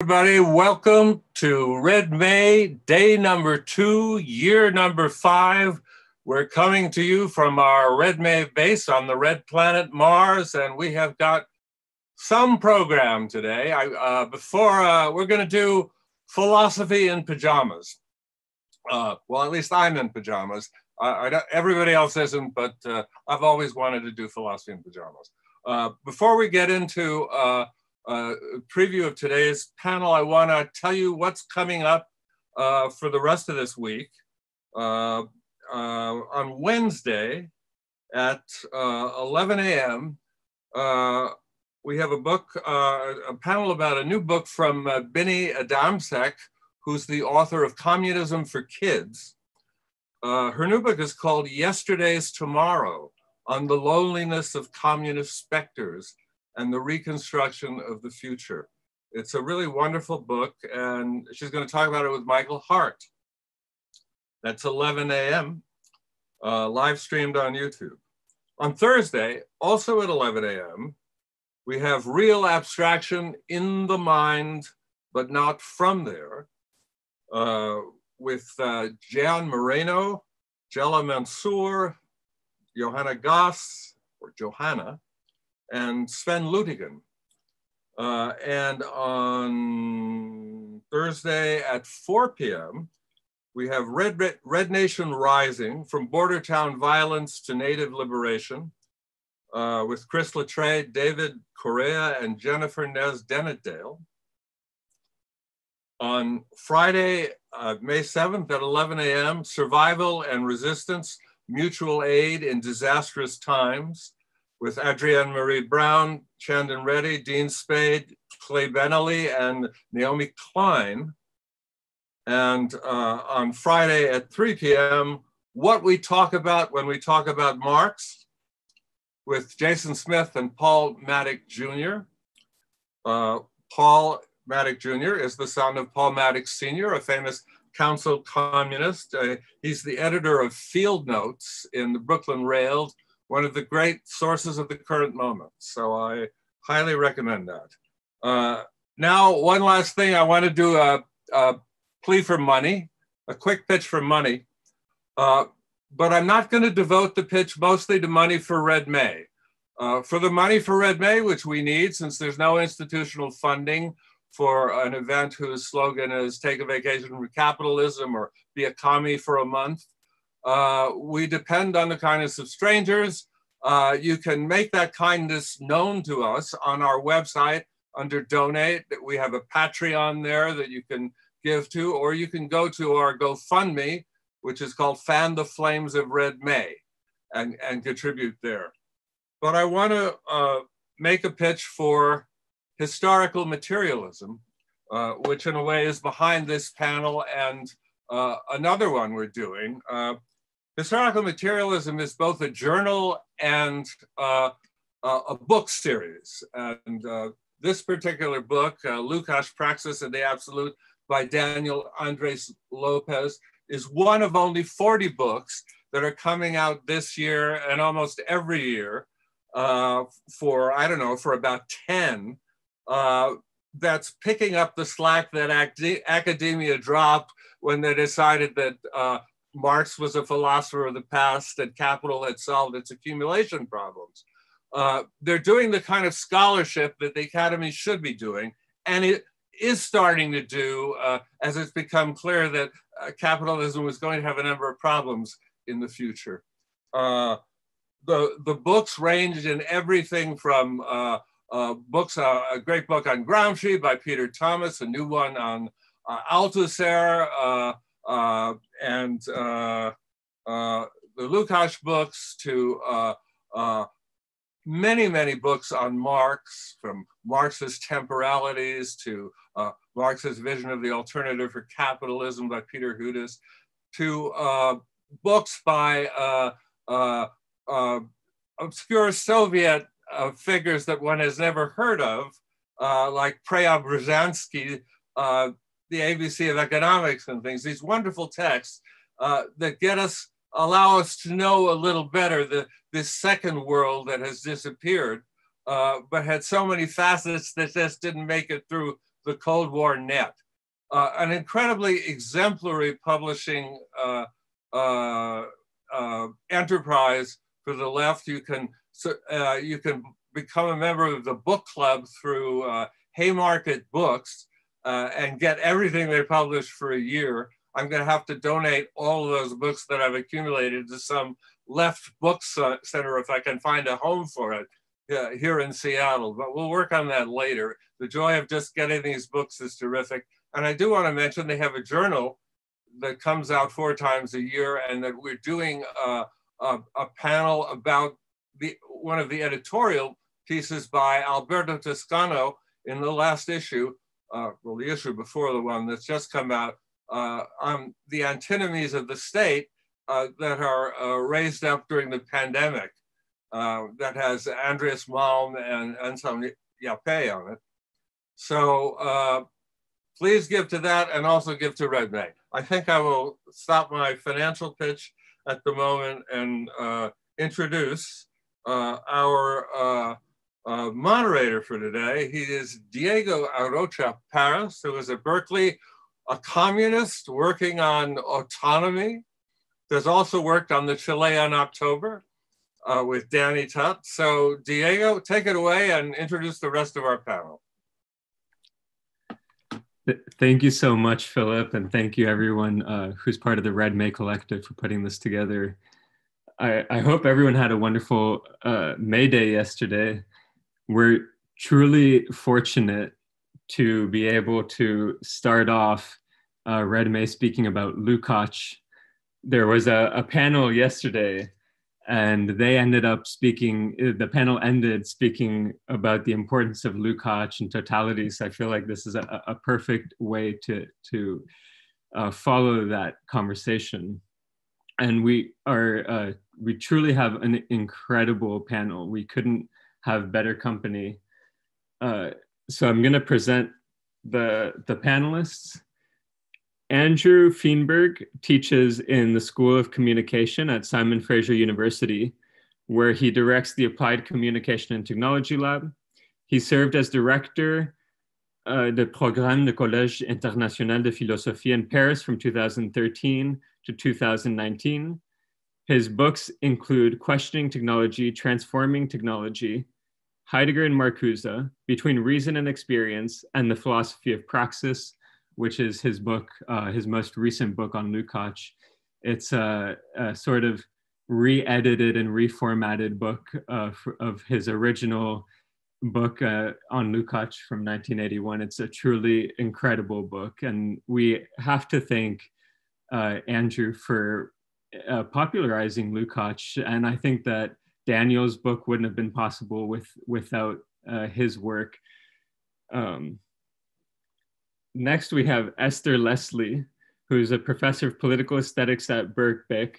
Everybody, welcome to Red May, day number 2, year number 5. We're coming to you from our Red May base on the red planet Mars, and we have got some program today. We're going to do philosophy in pajamas. Well, at least I'm in pajamas. Everybody else isn't, but I've always wanted to do philosophy in pajamas. Before we get into a preview of today's panel, I want to tell you what's coming up for the rest of this week. On Wednesday at 11 a.m., we have a panel about a new book from Binny Adamsek, who's the author of Communism for Kids. Her new book is called Yesterday's Tomorrow: On the Loneliness of Communist Specters and the Reconstruction of the Future. It's a really wonderful book, and she's going to talk about it with Michael Hart. That's 11 a.m., live streamed on YouTube. On Thursday, also at 11 a.m., we have Real Abstraction in the Mind, but Not From There, with Gian Moreno, Jella Mansour, Johanna Goss, or Johanna, and Sven Lutigen. And on Thursday at 4 p.m., we have Red Nation Rising: From Border Town Violence to Native Liberation, with Chris Latre, David Correa, and Jennifer Nez Denetdale. On Friday, May 7th at 11 a.m., Survival and Resistance: Mutual Aid in Disastrous Times, with Adrienne Marie Brown, Chandan Reddy, Dean Spade, Clay Benally, and Naomi Klein. And on Friday at 3 p.m., What We Talk About When We Talk About Marx, with Jason Smith and Paul Maddock Jr. Paul Maddock Jr. is the son of Paul Maddock Sr., a famous council communist. He's the editor of Field Notes in the Brooklyn Rail, one of the great sources of the current moment. So I highly recommend that. Now, one last thing, I want to do a plea for money, a quick pitch for money. But I'm not going to devote the pitch mostly to money for Red May. For the money for Red May, which we need, since there's no institutional funding for an event whose slogan is "Take a Vacation from Capitalism" or "Be a commie for a month," we depend on the kindness of strangers. You can make that kindness known to us on our website under Donate. We have a Patreon there that you can give to, or you can go to our GoFundMe, which is called Fan the Flames of Red May, and contribute there. But I want to make a pitch for historical materialism, which in a way is behind this panel and another one we're doing. Historical materialism is both a journal and a book series. And this particular book, Lukács, Praxis and the Absolute by Andrés López, is one of only 40 books that are coming out this year and almost every year for about 10. That's picking up the slack that academia dropped when they decided that Marx was a philosopher of the past, that capital had solved its accumulation problems. They're doing the kind of scholarship that the academy should be doing, and it is starting to do as it's become clear that capitalism was going to have a number of problems in the future. The books ranged in everything from books, a great book on Gramsci by Peter Thomas, a new one on Althusser, and the Lukács books, to many, many books on Marx, from Marxist temporalities to Marx's vision of the alternative for capitalism by Peter Hudis, to books by obscure Soviet figures that one has never heard of, like Preobrazhensky, the ABC of Economics and things, these wonderful texts that allow us to know a little better this second world that has disappeared, but had so many facets that just didn't make it through the Cold War Net, an incredibly exemplary publishing enterprise for the left. You can become a member of the book club through Haymarket Books and get everything they publish for a year. I'm going to have to donate all of those books that I've accumulated to some left book center if I can find a home for it here in Seattle, but we'll work on that later. The joy of just getting these books is terrific. And I do want to mention they have a journal that comes out 4 times a year, and that we're doing a panel about one of the editorial pieces by Alberto Toscano in the last issue, well, the issue before the one that's just come out, on the antinomies of the state that are raised up during the pandemic. That has Andreas Malm and Anselm Yappé on it. So please give to that, and also give to Red May. I think I will stop my financial pitch at the moment and introduce our moderator for today. He is Diego Arrocha Paris, who is at Berkeley, a communist working on autonomy. There's also worked on the Chilean October with Danny Tutt. So Diego, take it away and introduce the rest of our panel. Thank you so much, Philip, and thank you everyone who's part of the Red May Collective for putting this together. I hope everyone had a wonderful May Day yesterday. We're truly fortunate to be able to start off Red May speaking about Lukács. There was a panel yesterday, and they ended up speaking, the panel ended speaking about the importance of Lukács and totality. So I feel like this is a perfect way to follow that conversation. And we truly have an incredible panel. We couldn't have better company. So I'm gonna present the panelists. Andrew Feenberg teaches in the School of Communication at Simon Fraser University, where he directs the Applied Communication and Technology Lab. He served as director de Programme de Collège International de Philosophie in Paris from 2013 to 2019. His books include Questioning Technology, Transforming Technology, Heidegger and Marcuse, Between Reason and Experience, and the Philosophy of Praxis, which is his book, his most recent book on Lukács. It's a sort of re-edited and reformatted book of his original book on Lukács from 1981. It's a truly incredible book, and we have to thank Andrew for popularizing Lukács. And I think that Daniel's book wouldn't have been possible without his work. Next, we have Esther Leslie, who's a professor of political aesthetics at Birkbeck.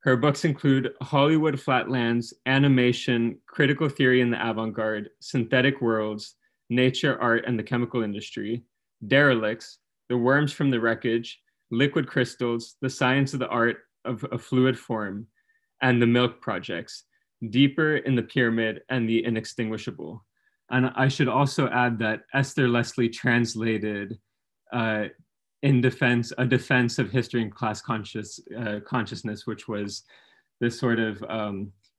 Her books include Hollywood Flatlands, Animation, Critical Theory in the Avant-Garde, Synthetic Worlds, Nature, Art, and the Chemical Industry, Derelicts, The Worms from the Wreckage, Liquid Crystals, The Science of the Art of a Fluid Form, and The Milk Projects, Deeper in the Pyramid and the Inextinguishable. And I should also add that Esther Leslie translated a defense of history and class consciousness, which was this sort of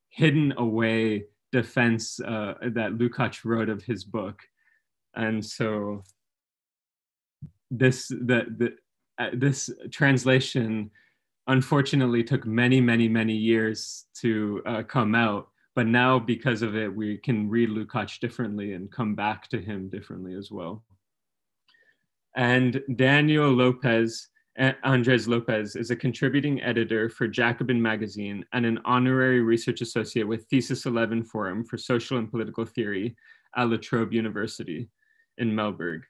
hidden away defense that Lukács wrote of his book. And so this translation unfortunately took many, many, many years to come out. But now, because of it, we can read Lukács differently and come back to him differently as well. And Daniel López, Andrés López, is a contributing editor for Jacobin magazine and an honorary research associate with Thesis 11 Forum for Social and Political Theory at La Trobe University in Melbourne.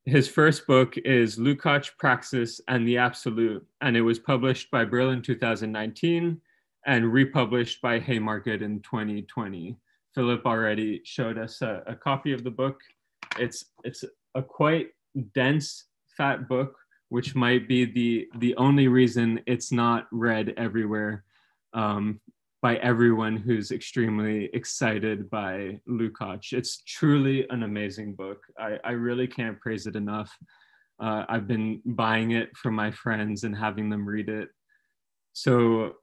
His first book is Lukács, Praxis, and the Absolute, and it was published by Brill in 2019 and republished by Haymarket in 2020. Philip already showed us a copy of the book. It's a quite dense, fat book, which might be the only reason it's not read everywhere. by everyone who's extremely excited by Lukács. It's truly an amazing book. I really can't praise it enough. I've been buying it for my friends and having them read it. So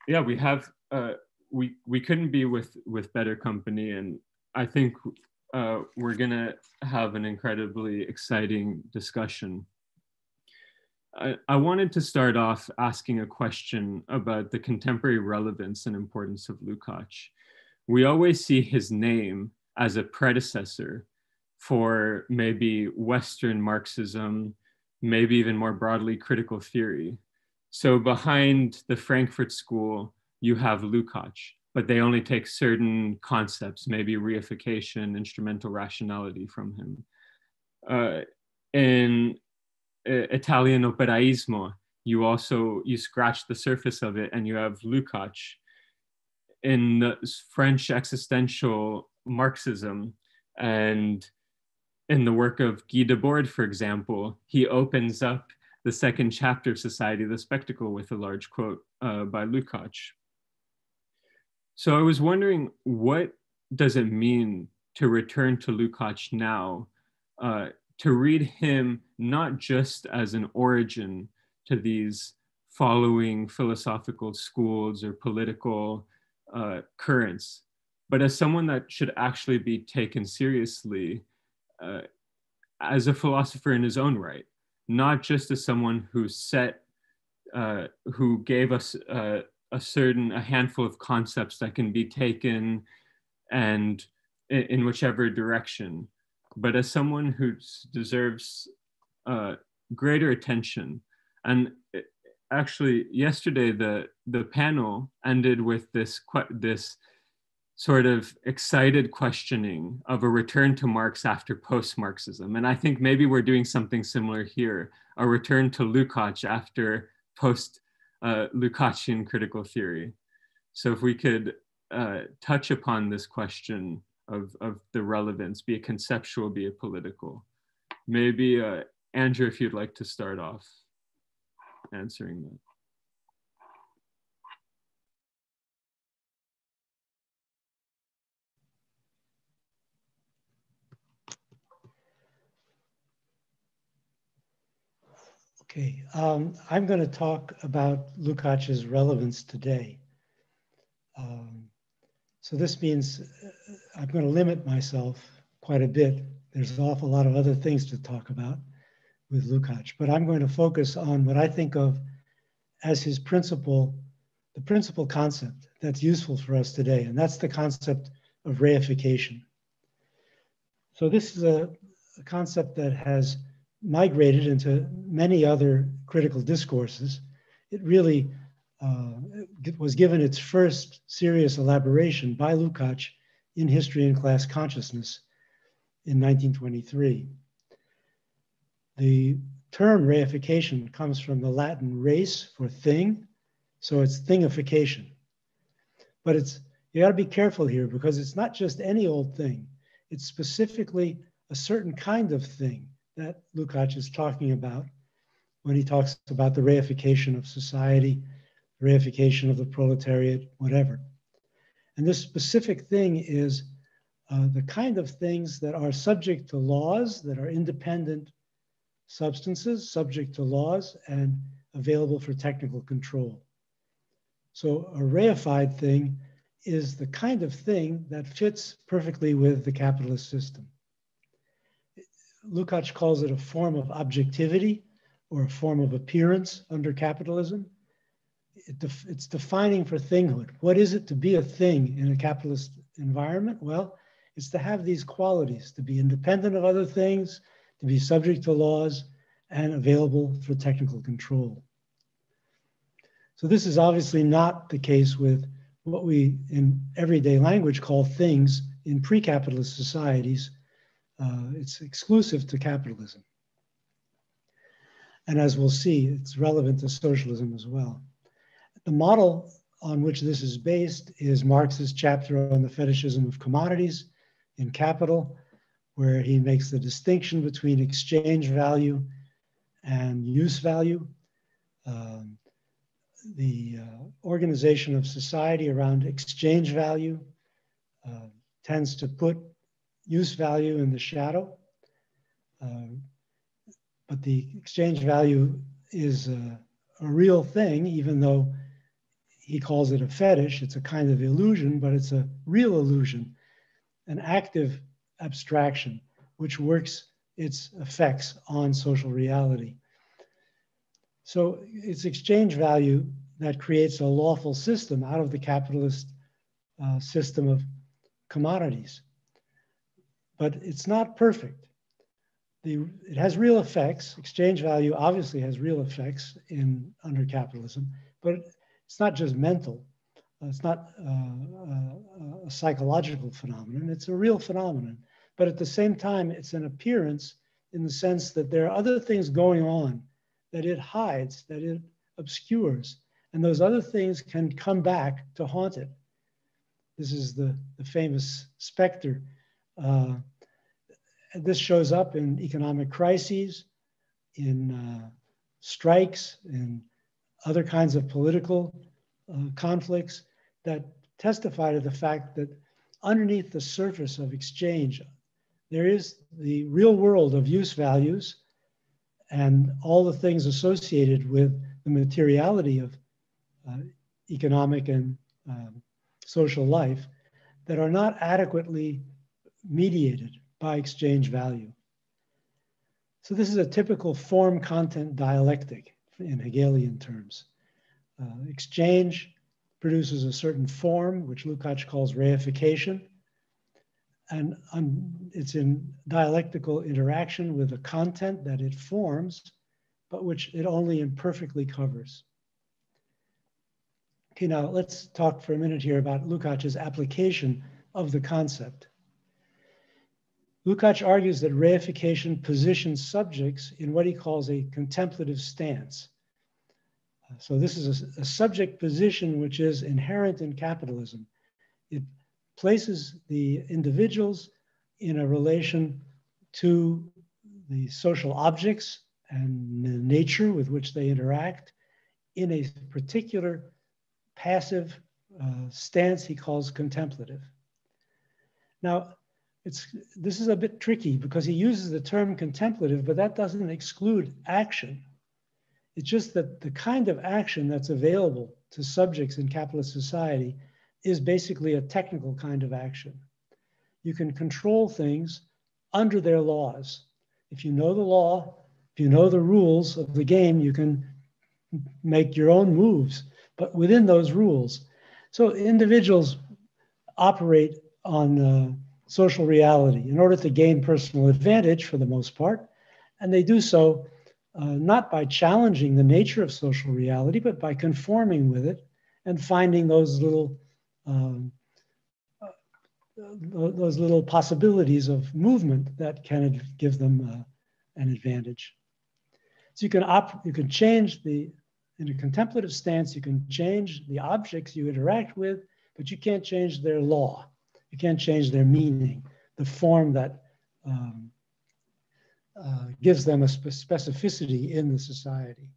yeah, we couldn't be with better company, and I think we're gonna have an incredibly exciting discussion. I wanted to start off asking a question about the contemporary relevance and importance of Lukács. We always see his name as a predecessor for maybe Western Marxism, maybe even more broadly critical theory. So behind the Frankfurt School, you have Lukács, but they only take certain concepts, maybe reification, instrumental rationality from him. In Italian operaismo, you scratch the surface of it and you have Lukács. In the French existential Marxism and in the work of Guy Debord, for example, he opens up the second chapter of Society of the Spectacle with a large quote by Lukács. So I was wondering, what does it mean to return to Lukács now, to read him not just as an origin to these following philosophical schools or political currents, but as someone that should actually be taken seriously as a philosopher in his own right, not just as someone who gave us a handful of concepts that can be taken and in whichever direction, but as someone who deserves greater attention. And actually, yesterday the panel ended with this sort of excited questioning of a return to Marx after post-Marxism. And I think maybe we're doing something similar here, a return to Lukács after post-Lukacsian critical theory. So if we could touch upon this question of the relevance, be it conceptual, be it political. Maybe, Andrew, if you'd like to start off answering that. Okay, I'm going to talk about Lukács's relevance today. So this means I'm going to limit myself quite a bit. There's an awful lot of other things to talk about with Lukács, but I'm going to focus on what I think of as his principal, the principal concept that's useful for us today, and that's the concept of reification. So this is a concept that has migrated into many other critical discourses. It really was given its first serious elaboration by Lukács in History and Class Consciousness in 1923. The term reification comes from the Latin res for thing, so it's thingification. But you gotta be careful here because it's not just any old thing. It's specifically a certain kind of thing that Lukács is talking about when he talks about the reification of society, reification of the proletariat, whatever. And this specific thing is the kind of things that are subject to laws, that are independent substances, subject to laws, and available for technical control. So a reified thing is the kind of thing that fits perfectly with the capitalist system. Lukács calls it a form of objectivity or a form of appearance under capitalism. It's defining for thinghood. What is it to be a thing in a capitalist environment? Well, it's to have these qualities, to be independent of other things, to be subject to laws, and available for technical control. So this is obviously not the case with what we in everyday language call things in pre-capitalist societies. It's exclusive to capitalism. And as we'll see, it's relevant to socialism as well. The model on which this is based is Marx's chapter on the fetishism of commodities in Capital, where he makes the distinction between exchange value and use value. organization of society around exchange value tends to put use value in the shadow. But the exchange value is a real thing, even though he calls it a fetish. It's a kind of illusion, but it's a real illusion, an active abstraction, which works its effects on social reality. So it's exchange value that creates a lawful system out of the capitalist system of commodities. But it's not perfect. It has real effects. Exchange value obviously has real effects under capitalism, but it's not just mental. It's not a psychological phenomenon. It's a real phenomenon. But at the same time, it's an appearance in the sense that there are other things going on that it hides, that it obscures. And those other things can come back to haunt it. This is the famous specter. This shows up in economic crises, in strikes, in other kinds of political conflicts that testify to the fact that underneath the surface of exchange, there is the real world of use values and all the things associated with the materiality of economic and social life that are not adequately mediated by exchange value. So this is a typical form-content dialectic in Hegelian terms. Exchange produces a certain form, which Lukács calls reification, and it's in dialectical interaction with a content that it forms, but which it only imperfectly covers. Okay, now let's talk for a minute here about Lukács' application of the concept. Lukács argues that reification positions subjects in what he calls a contemplative stance. So this is a subject position which is inherent in capitalism. It places the individuals in a relation to the social objects and the nature with which they interact in a particular passive stance he calls contemplative. Now, this is a bit tricky because he uses the term contemplative, but that doesn't exclude action. It's just that the kind of action that's available to subjects in capitalist society is basically a technical kind of action. You can control things under their laws. If you know the law, if you know the rules of the game, you can make your own moves, but within those rules. So individuals operate on social reality in order to gain personal advantage for the most part. And they do so not by challenging the nature of social reality, but by conforming with it and finding those little possibilities of movement that can give them an advantage. So you can change in a contemplative stance, you can change the objects you interact with, but you can't change their law. You can't change their meaning, the form that gives them a specificity in the society.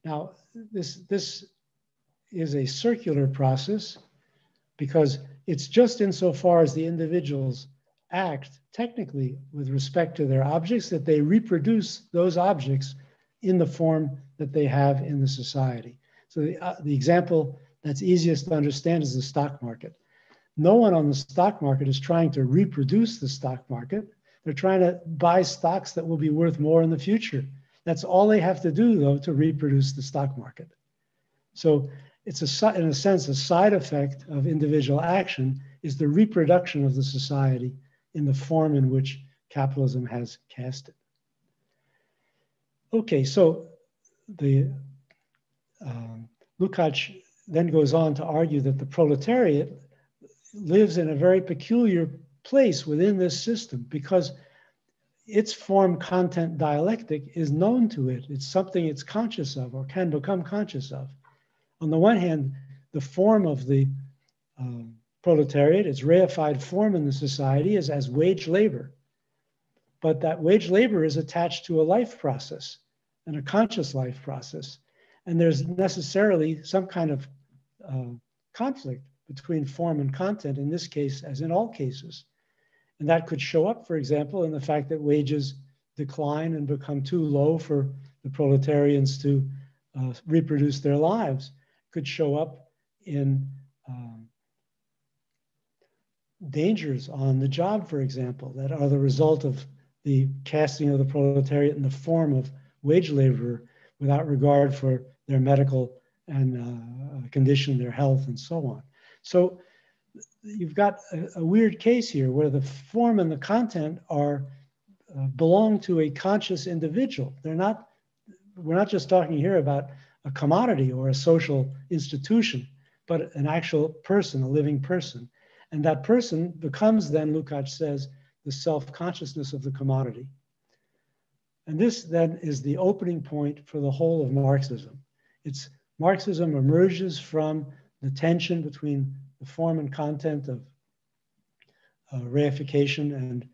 Now, this is a circular process because it's just insofar as the individuals act technically with respect to their objects that they reproduce those objects in the form that they have in the society. So the example that's easiest to understand is the stock market. No one on the stock market is trying to reproduce the stock market. They're trying to buy stocks that will be worth more in the future. That's all they have to do, though, to reproduce the stock market. So it's in a sense, a side effect of individual action is the reproduction of the society in the form in which capitalism has cast it. Okay, so Lukács then goes on to argue that the proletariat lives in a very peculiar place within this system because its form content dialectic is known to it. It's something it's conscious of or can become conscious of. On the one hand, the form of the proletariat, its reified form in the society is as wage labor. But that wage labor is attached to a life process and a conscious life process. And there's necessarily some kind of conflict between form and content, in this case, as in all cases. And that could show up, for example, in the fact that wages decline and become too low for the proletarians to reproduce their lives. Could show up in dangers on the job, for example, that are the result of the casting of the proletariat in the form of wage laborer without regard for their medical and condition, their health, and so on. So you've got a weird case here where the form and the content are belong to a conscious individual. We're not just talking here about a commodity or a social institution, but an actual person, a living person. And that person becomes then, Lukács says, the self-consciousness of the commodity. And this then is the opening point for the whole of Marxism. Marxism emerges from the tension between the form and content of reification and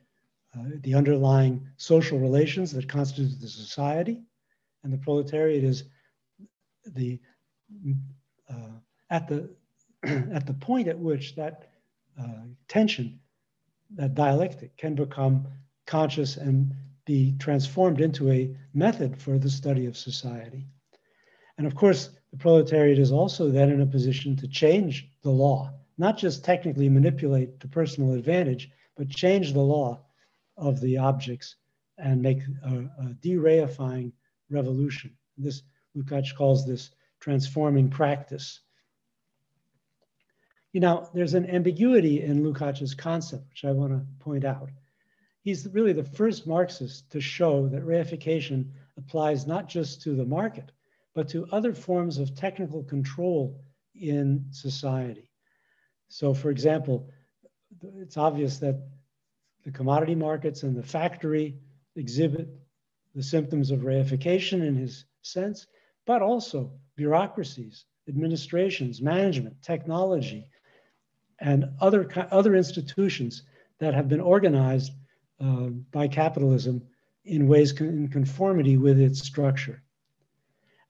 the underlying social relations that constitute the society. And the proletariat is at the point at which that tension, that dialectic, can become conscious and be transformed into a method for the study of society. And of course, the proletariat is also then in a position to change the law, not just technically manipulate to personal advantage, but change the law of the objects and make a de-reifying revolution. This, Lukács calls this transforming practice. You know, there's an ambiguity in Lukács's concept, which I want to point out. He's really the first Marxist to show that reification applies not just to the market, but to other forms of technical control in society. So for example, it's obvious that the commodity markets and the factory exhibit the symptoms of reification in his sense, but also bureaucracies, administrations, management, technology, and other institutions that have been organized by capitalism in ways in conformity with its structure.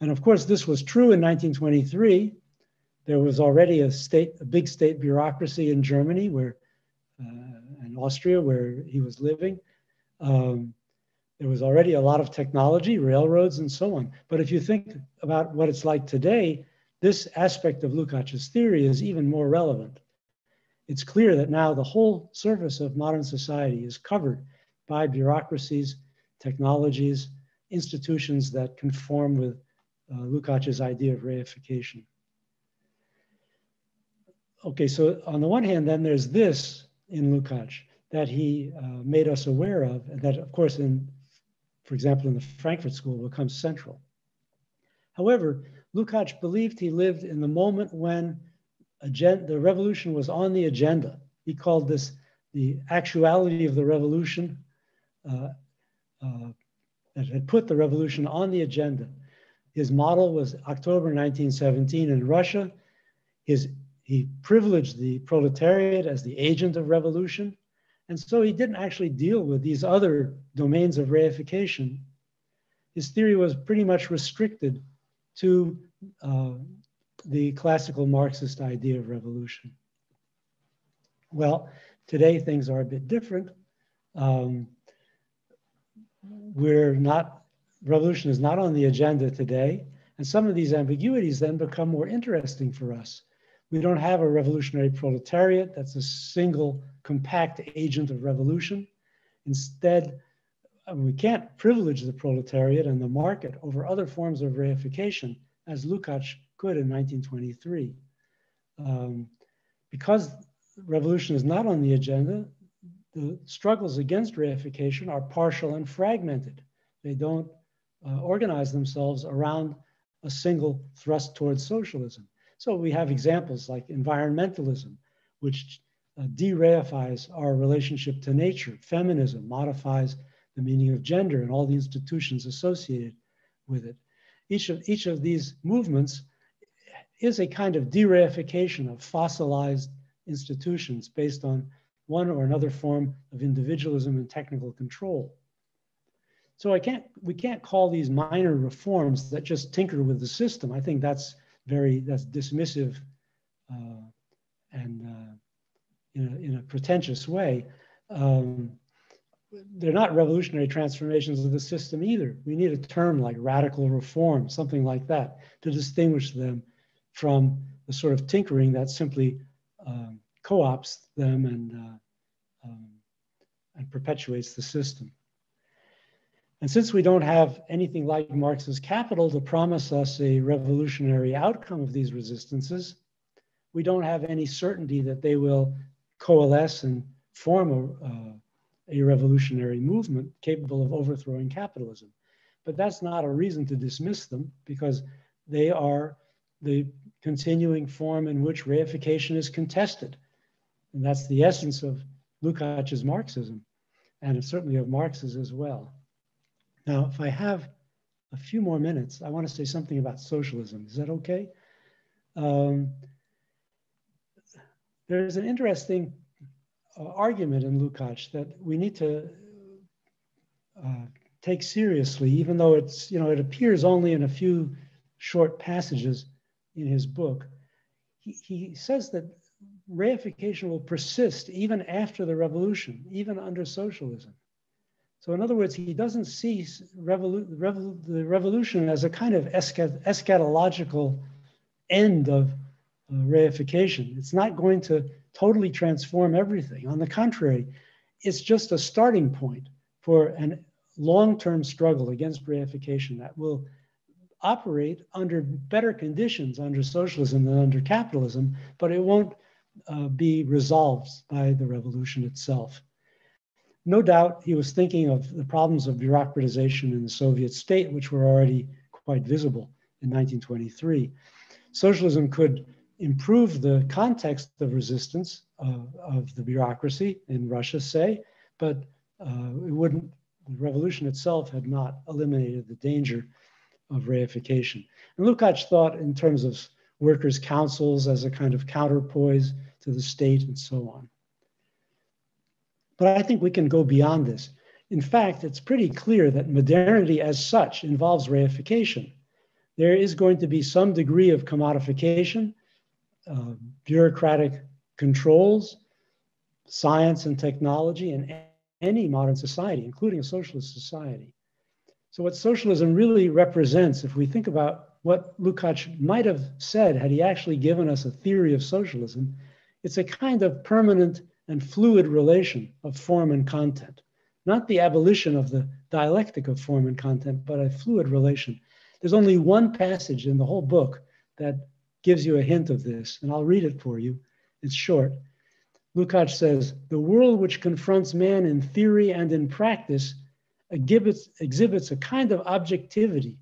And of course, this was true in 1923. There was already a big state bureaucracy in Germany and Austria, where he was living. There was already a lot of technology, railroads, and so on. But if you think about what it's like today, this aspect of Lukács's theory is even more relevant. It's clear that now the whole surface of modern society is covered by bureaucracies, technologies, institutions that conform with Lukács's idea of reification. Okay, so on the one hand, then there's this in Lukács that he made us aware of, and that, of course, for example, in the Frankfurt School becomes central. However, Lukács believed he lived in the moment when the revolution was on the agenda. He called this the actuality of the revolution that had put the revolution on the agenda. His model was October 1917 in Russia. He privileged the proletariat as the agent of revolution. And so he didn't actually deal with these other domains of reification. His theory was pretty much restricted to the classical Marxist idea of revolution. Well, today things are a bit different. Revolution is not on the agenda today. And some of these ambiguities then become more interesting for us. We don't have a revolutionary proletariat that's a single compact agent of revolution. Instead, we can't privilege the proletariat and the market over other forms of reification, as Lukács could in 1923. Because revolution is not on the agenda, the struggles against reification are partial and fragmented. They don't organize themselves around a single thrust towards socialism. So we have examples like environmentalism, which de-reifies our relationship to nature. Feminism modifies the meaning of gender and all the institutions associated with it. Each of these movements is a kind of de-reification of fossilized institutions based on one or another form of individualism and technical control. So we can't call these minor reforms that just tinker with the system. I think that's dismissive and in a pretentious way. They're not revolutionary transformations of the system either. We need a term like radical reform, something like that, to distinguish them from the sort of tinkering that simply co-opts them and perpetuates the system. And since we don't have anything like Marx's Capital to promise us a revolutionary outcome of these resistances, we don't have any certainty that they will coalesce and form a revolutionary movement capable of overthrowing capitalism. But that's not a reason to dismiss them, because they are the continuing form in which reification is contested. And that's the essence of Lukács' Marxism, and certainly of Marx's as well. Now, if I have a few more minutes, I want to say something about socialism. Is that okay? There's an interesting argument in Lukács that we need to take seriously, even though it's, it appears only in a few short passages in his book. He says that reification will persist even after the revolution, even under socialism. So in other words, he doesn't see the revolution as a kind of eschatological end of reification. It's not going to totally transform everything. On the contrary, it's just a starting point for a long-term struggle against reification that will operate under better conditions under socialism than under capitalism, but it won't be resolved by the revolution itself. No doubt he was thinking of the problems of bureaucratization in the Soviet state, which were already quite visible in 1923. Socialism could improve the context of resistance of the bureaucracy in Russia, say, but the revolution itself had not eliminated the danger of reification. And Lukács thought in terms of workers' councils as a kind of counterpoise to the state and so on. But I think we can go beyond this. In fact, it's pretty clear that modernity as such involves reification. There is going to be some degree of commodification, bureaucratic controls, science and technology in any modern society, including a socialist society. So what socialism really represents, if we think about what Lukács might have said had he actually given us a theory of socialism, it's a kind of permanent and fluid relation of form and content. Not the abolition of the dialectic of form and content, but a fluid relation. There's only one passage in the whole book that gives you a hint of this, and I'll read it for you. It's short. Lukács says, "The world which confronts man in theory and in practice exhibits a kind of objectivity,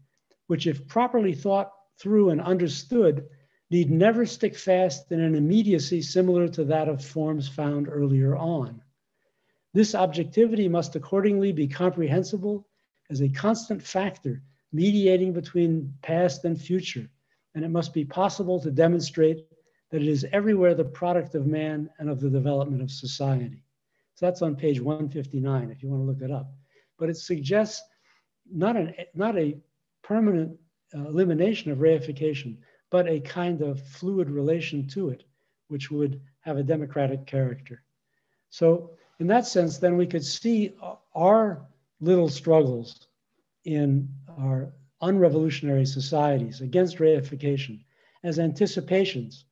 which if properly thought through and understood, need never stick fast in an immediacy similar to that of forms found earlier on. This objectivity must accordingly be comprehensible as a constant factor mediating between past and future, and it must be possible to demonstrate that it is everywhere the product of man and of the development of society." So that's on page 159, if you want to look it up. But it suggests not a permanent elimination of reification, but a kind of fluid relation to it, which would have a democratic character. So in that sense, then we could see our little struggles in our unrevolutionary societies against reification as anticipations,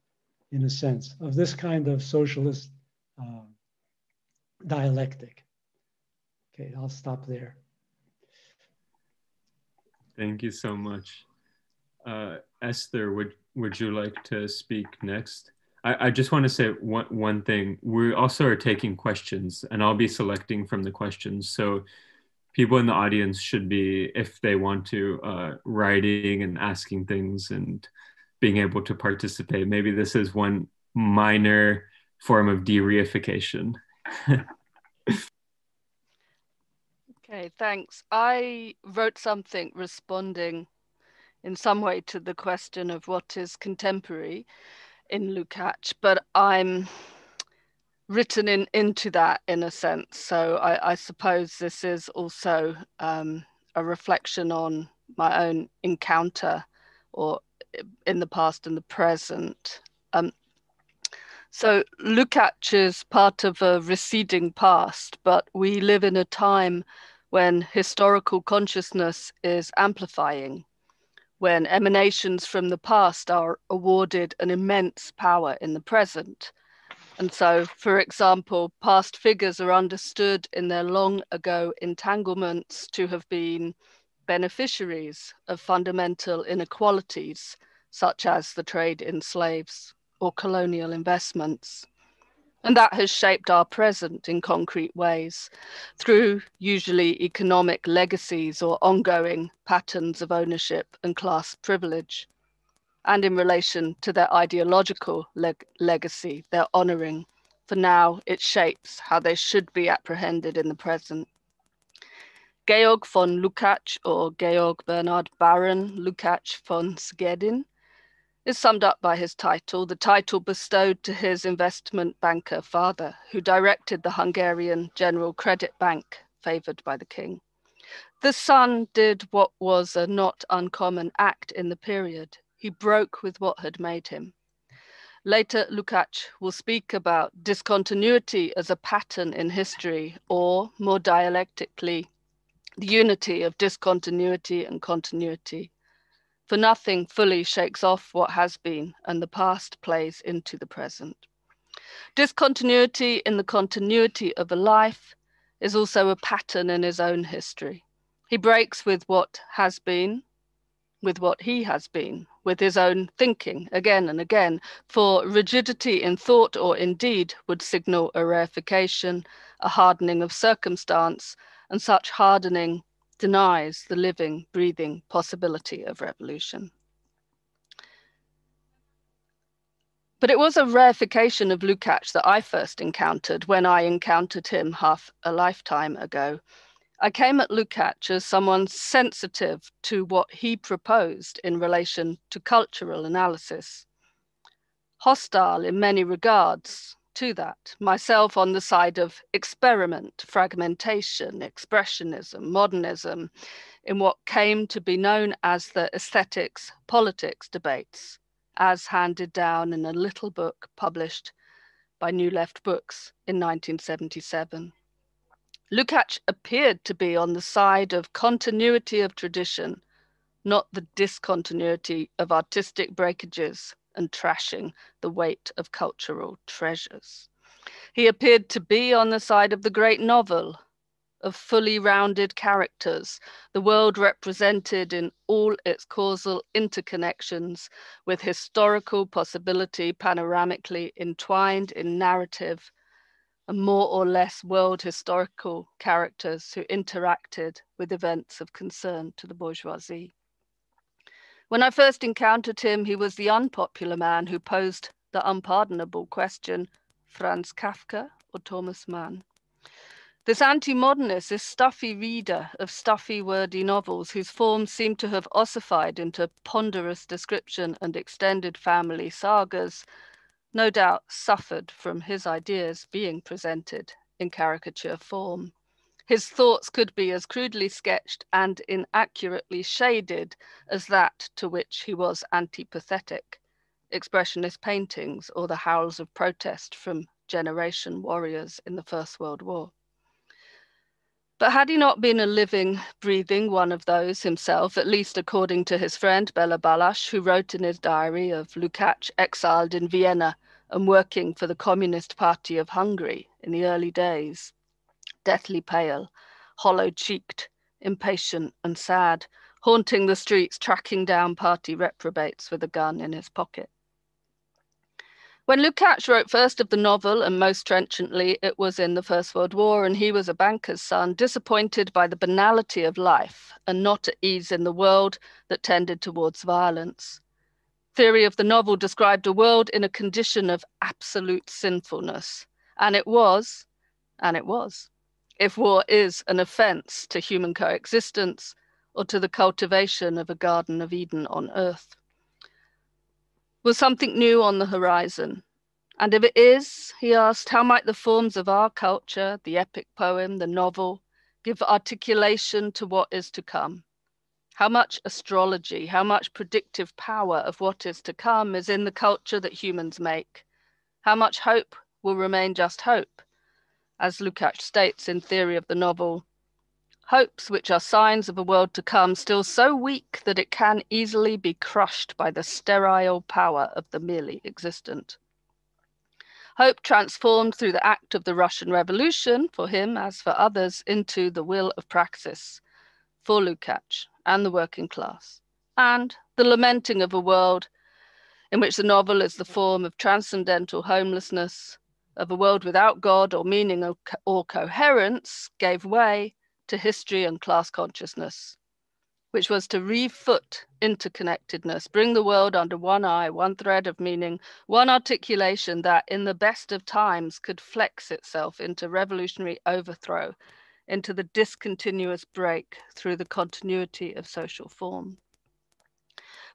in a sense, of this kind of socialist dialectic. Okay, I'll stop there. Thank you so much. Esther, would you like to speak next? I just want to say one thing. We also are taking questions, and I'll be selecting from the questions. So people in the audience should be, if they want to, writing and asking things and being able to participate. Maybe this is one minor form of de-reification. Okay, thanks. I wrote something responding in some way to the question of what is contemporary in Lukács, but I'm written into that in a sense. So I suppose this is also a reflection on my own encounter or in the past and the present. So Lukács is part of a receding past, but we live in a time when historical consciousness is amplifying, when emanations from the past are awarded an immense power in the present. And so, for example, past figures are understood in their long ago entanglements to have been beneficiaries of fundamental inequalities, such as the trade in slaves or colonial investments. And that has shaped our present in concrete ways through usually economic legacies or ongoing patterns of ownership and class privilege. And in relation to their ideological legacy, their honoring, for now it shapes how they should be apprehended in the present. Georg von Lukács, or Georg Bernhard Baron Lukács von Szegedin, is summed up by his title, the title bestowed to his investment banker father, who directed the Hungarian General Credit Bank, favoured by the king. The son did what was a not uncommon act in the period. He broke with what had made him. Later, Lukács will speak about discontinuity as a pattern in history, or more dialectically, the unity of discontinuity and continuity. For nothing fully shakes off what has been, and the past plays into the present. Discontinuity in the continuity of a life is also a pattern in his own history. He breaks with what has been, with what he has been, with his own thinking again and again, for rigidity in thought or in deed would signal a reification, a hardening of circumstance, and such hardening denies the living, breathing possibility of revolution. But it was a reification of Lukács that I first encountered when I encountered him half a lifetime ago. I came at Lukács as someone sensitive to what he proposed in relation to cultural analysis, hostile in many regards to that, myself on the side of experiment, fragmentation, expressionism, modernism, in what came to be known as the aesthetics politics debates, as handed down in a little book published by New Left Books in 1977. Lukács appeared to be on the side of continuity of tradition, not the discontinuity of artistic breakages and trashing the weight of cultural treasures. He appeared to be on the side of the great novel, of fully rounded characters, the world represented in all its causal interconnections, with historical possibility panoramically entwined in narrative, and more or less world historical characters who interacted with events of concern to the bourgeoisie. When I first encountered him, he was the unpopular man who posed the unpardonable question, Franz Kafka or Thomas Mann? This anti-modernist, this stuffy reader of stuffy wordy novels whose forms seem to have ossified into ponderous description and extended family sagas, no doubt suffered from his ideas being presented in caricature form. His thoughts could be as crudely sketched and inaccurately shaded as that to which he was antipathetic, expressionist paintings or the howls of protest from generation warriors in the First World War. But had he not been a living, breathing one of those himself, at least according to his friend Bela Balázs, who wrote in his diary of Lukács exiled in Vienna and working for the Communist Party of Hungary in the early days, deathly pale, hollow-cheeked, impatient and sad, haunting the streets, tracking down party reprobates with a gun in his pocket. When Lukács wrote first of the novel, and most trenchantly, it was in the First World War, and he was a banker's son, disappointed by the banality of life and not at ease in the world that tended towards violence. Theory of the novel described a world in a condition of absolute sinfulness, and it was, if war is an offense to human coexistence or to the cultivation of a Garden of Eden on earth. Was something new on the horizon? And if it is, he asked, how might the forms of our culture, the epic poem, the novel, give articulation to what is to come. How much astrology, how much predictive power of what is to come is in the culture that humans make. How much hope will remain just hope, as Lukács states in Theory of the Novel, hopes which are signs of a world to come still so weak that it can easily be crushed by the sterile power of the merely existent. Hope transformed through the act of the Russian Revolution, for him as for others, into the will of praxis, for Lukács and the working class, and the lamenting of a world in which the novel is the form of transcendental homelessness, of a world without God or meaning or coherence, gave way to history and class consciousness, which was to refoot interconnectedness, bring the world under one eye, one thread of meaning, one articulation that in the best of times could flex itself into revolutionary overthrow, into the discontinuous break through the continuity of social form.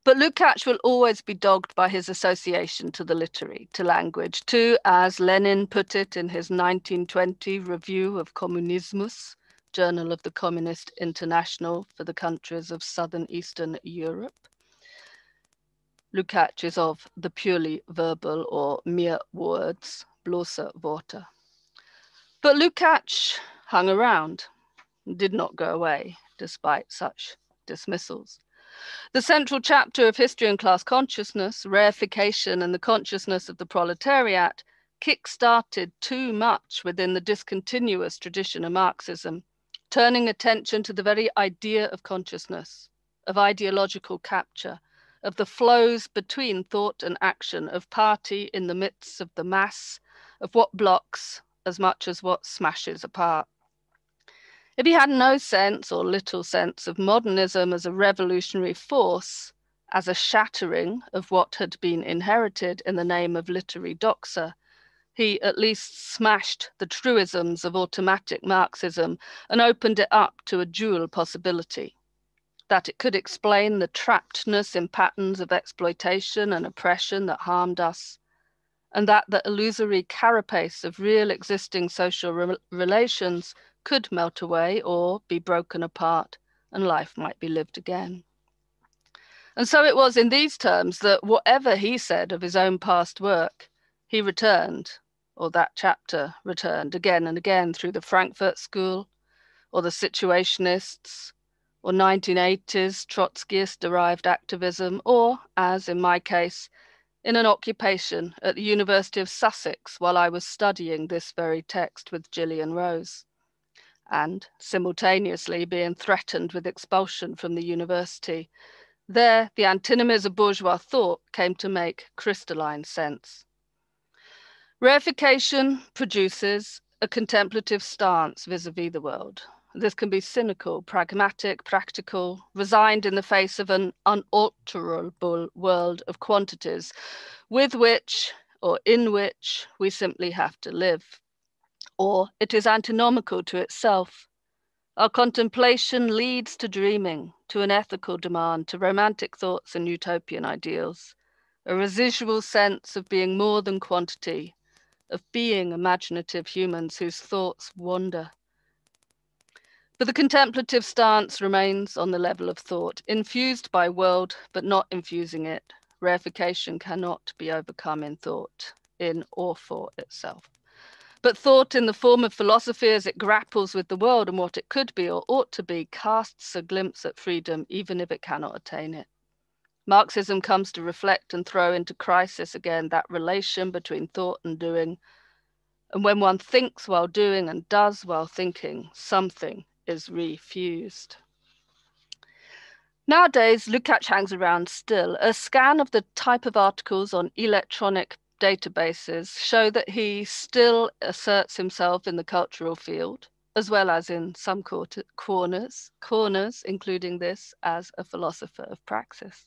But Lukács will always be dogged by his association to the literary, to language, to, as Lenin put it in his 1920 Review of Kommunismus, Journal of the Communist International for the countries of Southern Eastern Europe. Lukács is of the purely verbal or mere words, bloße Worte. But Lukács hung around, did not go away, despite such dismissals. The central chapter of History and Class Consciousness, Reification and the Consciousness of the Proletariat, kick-started too much within the discontinuous tradition of Marxism, turning attention to the very idea of consciousness, of ideological capture, of the flows between thought and action, of party in the midst of the mass, of what blocks as much as what smashes apart. If he had no sense or little sense of modernism as a revolutionary force, as a shattering of what had been inherited in the name of literary doxa, he at least smashed the truisms of automatic Marxism and opened it up to a dual possibility, that it could explain the trappedness in patterns of exploitation and oppression that harmed us, and that the illusory carapace of real existing social relations could melt away or be broken apart, and life might be lived again. And so it was in these terms that whatever he said of his own past work, he returned, or that chapter returned again and again through the Frankfurt School, or the Situationists, or 1980s Trotskyist-derived activism, or, as in my case, in an occupation at the University of Sussex while I was studying this very text with Gillian Rose, and simultaneously being threatened with expulsion from the university. There, the antinomies of bourgeois thought came to make crystalline sense. Reification produces a contemplative stance vis-a-vis the world. This can be cynical, pragmatic, practical, resigned in the face of an unalterable world of quantities with which, or in which, we simply have to live. Or it is antinomical to itself. Our contemplation leads to dreaming, to an ethical demand, to romantic thoughts and utopian ideals, a residual sense of being more than quantity, of being imaginative humans whose thoughts wander. But the contemplative stance remains on the level of thought, infused by world, but not infusing it. Reification cannot be overcome in thought, in or for itself. But thought in the form of philosophy as it grapples with the world and what it could be or ought to be casts a glimpse at freedom, even if it cannot attain it. Marxism comes to reflect and throw into crisis again that relation between thought and doing. And when one thinks while doing and does while thinking, something is refused. Nowadays, Lukács hangs around still. A scan of the type of articles on electronic databases show that he still asserts himself in the cultural field, as well as in some corners, including this, as a philosopher of praxis.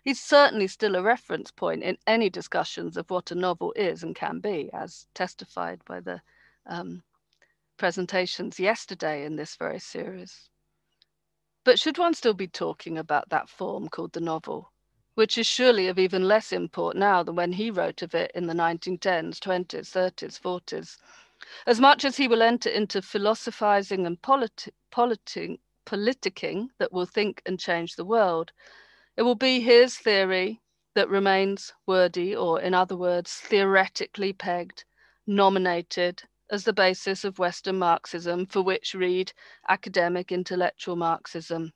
He's certainly still a reference point in any discussions of what a novel is and can be, as testified by the presentations yesterday in this very series. But should one still be talking about that form called the novel, which is surely of even less import now than when he wrote of it in the 1910s, 20s, 30s, 40s, As much as he will enter into philosophizing and politicking that will think and change the world, it will be his theory that remains wordy, or in other words, theoretically pegged, nominated as the basis of Western Marxism, for which read academic intellectual Marxism,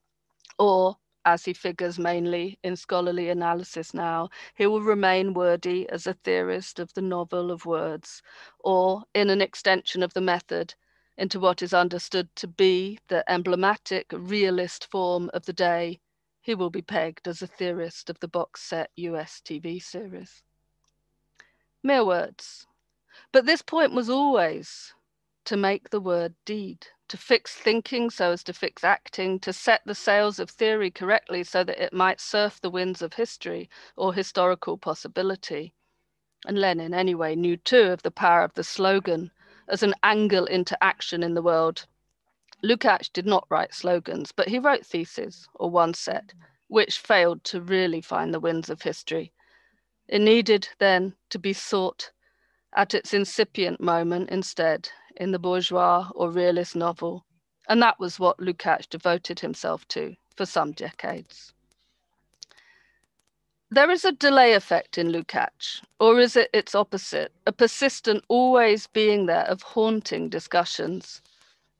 or, as he figures mainly in scholarly analysis now, he will remain wordy as a theorist of the novel of words, or in an extension of the method into what is understood to be the emblematic realist form of the day, he will be pegged as a theorist of the box set US TV series. Mere words. But this point was always to make the word deed, to fix thinking so as to fix acting, to set the sails of theory correctly so that it might surf the winds of history or historical possibility. And Lenin, anyway, knew too of the power of the slogan as an angle into action in the world. Lukács did not write slogans, but he wrote theses, or one set, which failed to really find the winds of history. It needed then to be sought at its incipient moment instead, in the bourgeois or realist novel. And that was what Lukács devoted himself to for some decades. There is a delay effect in Lukács, or is it its opposite, a persistent always being there of haunting discussions?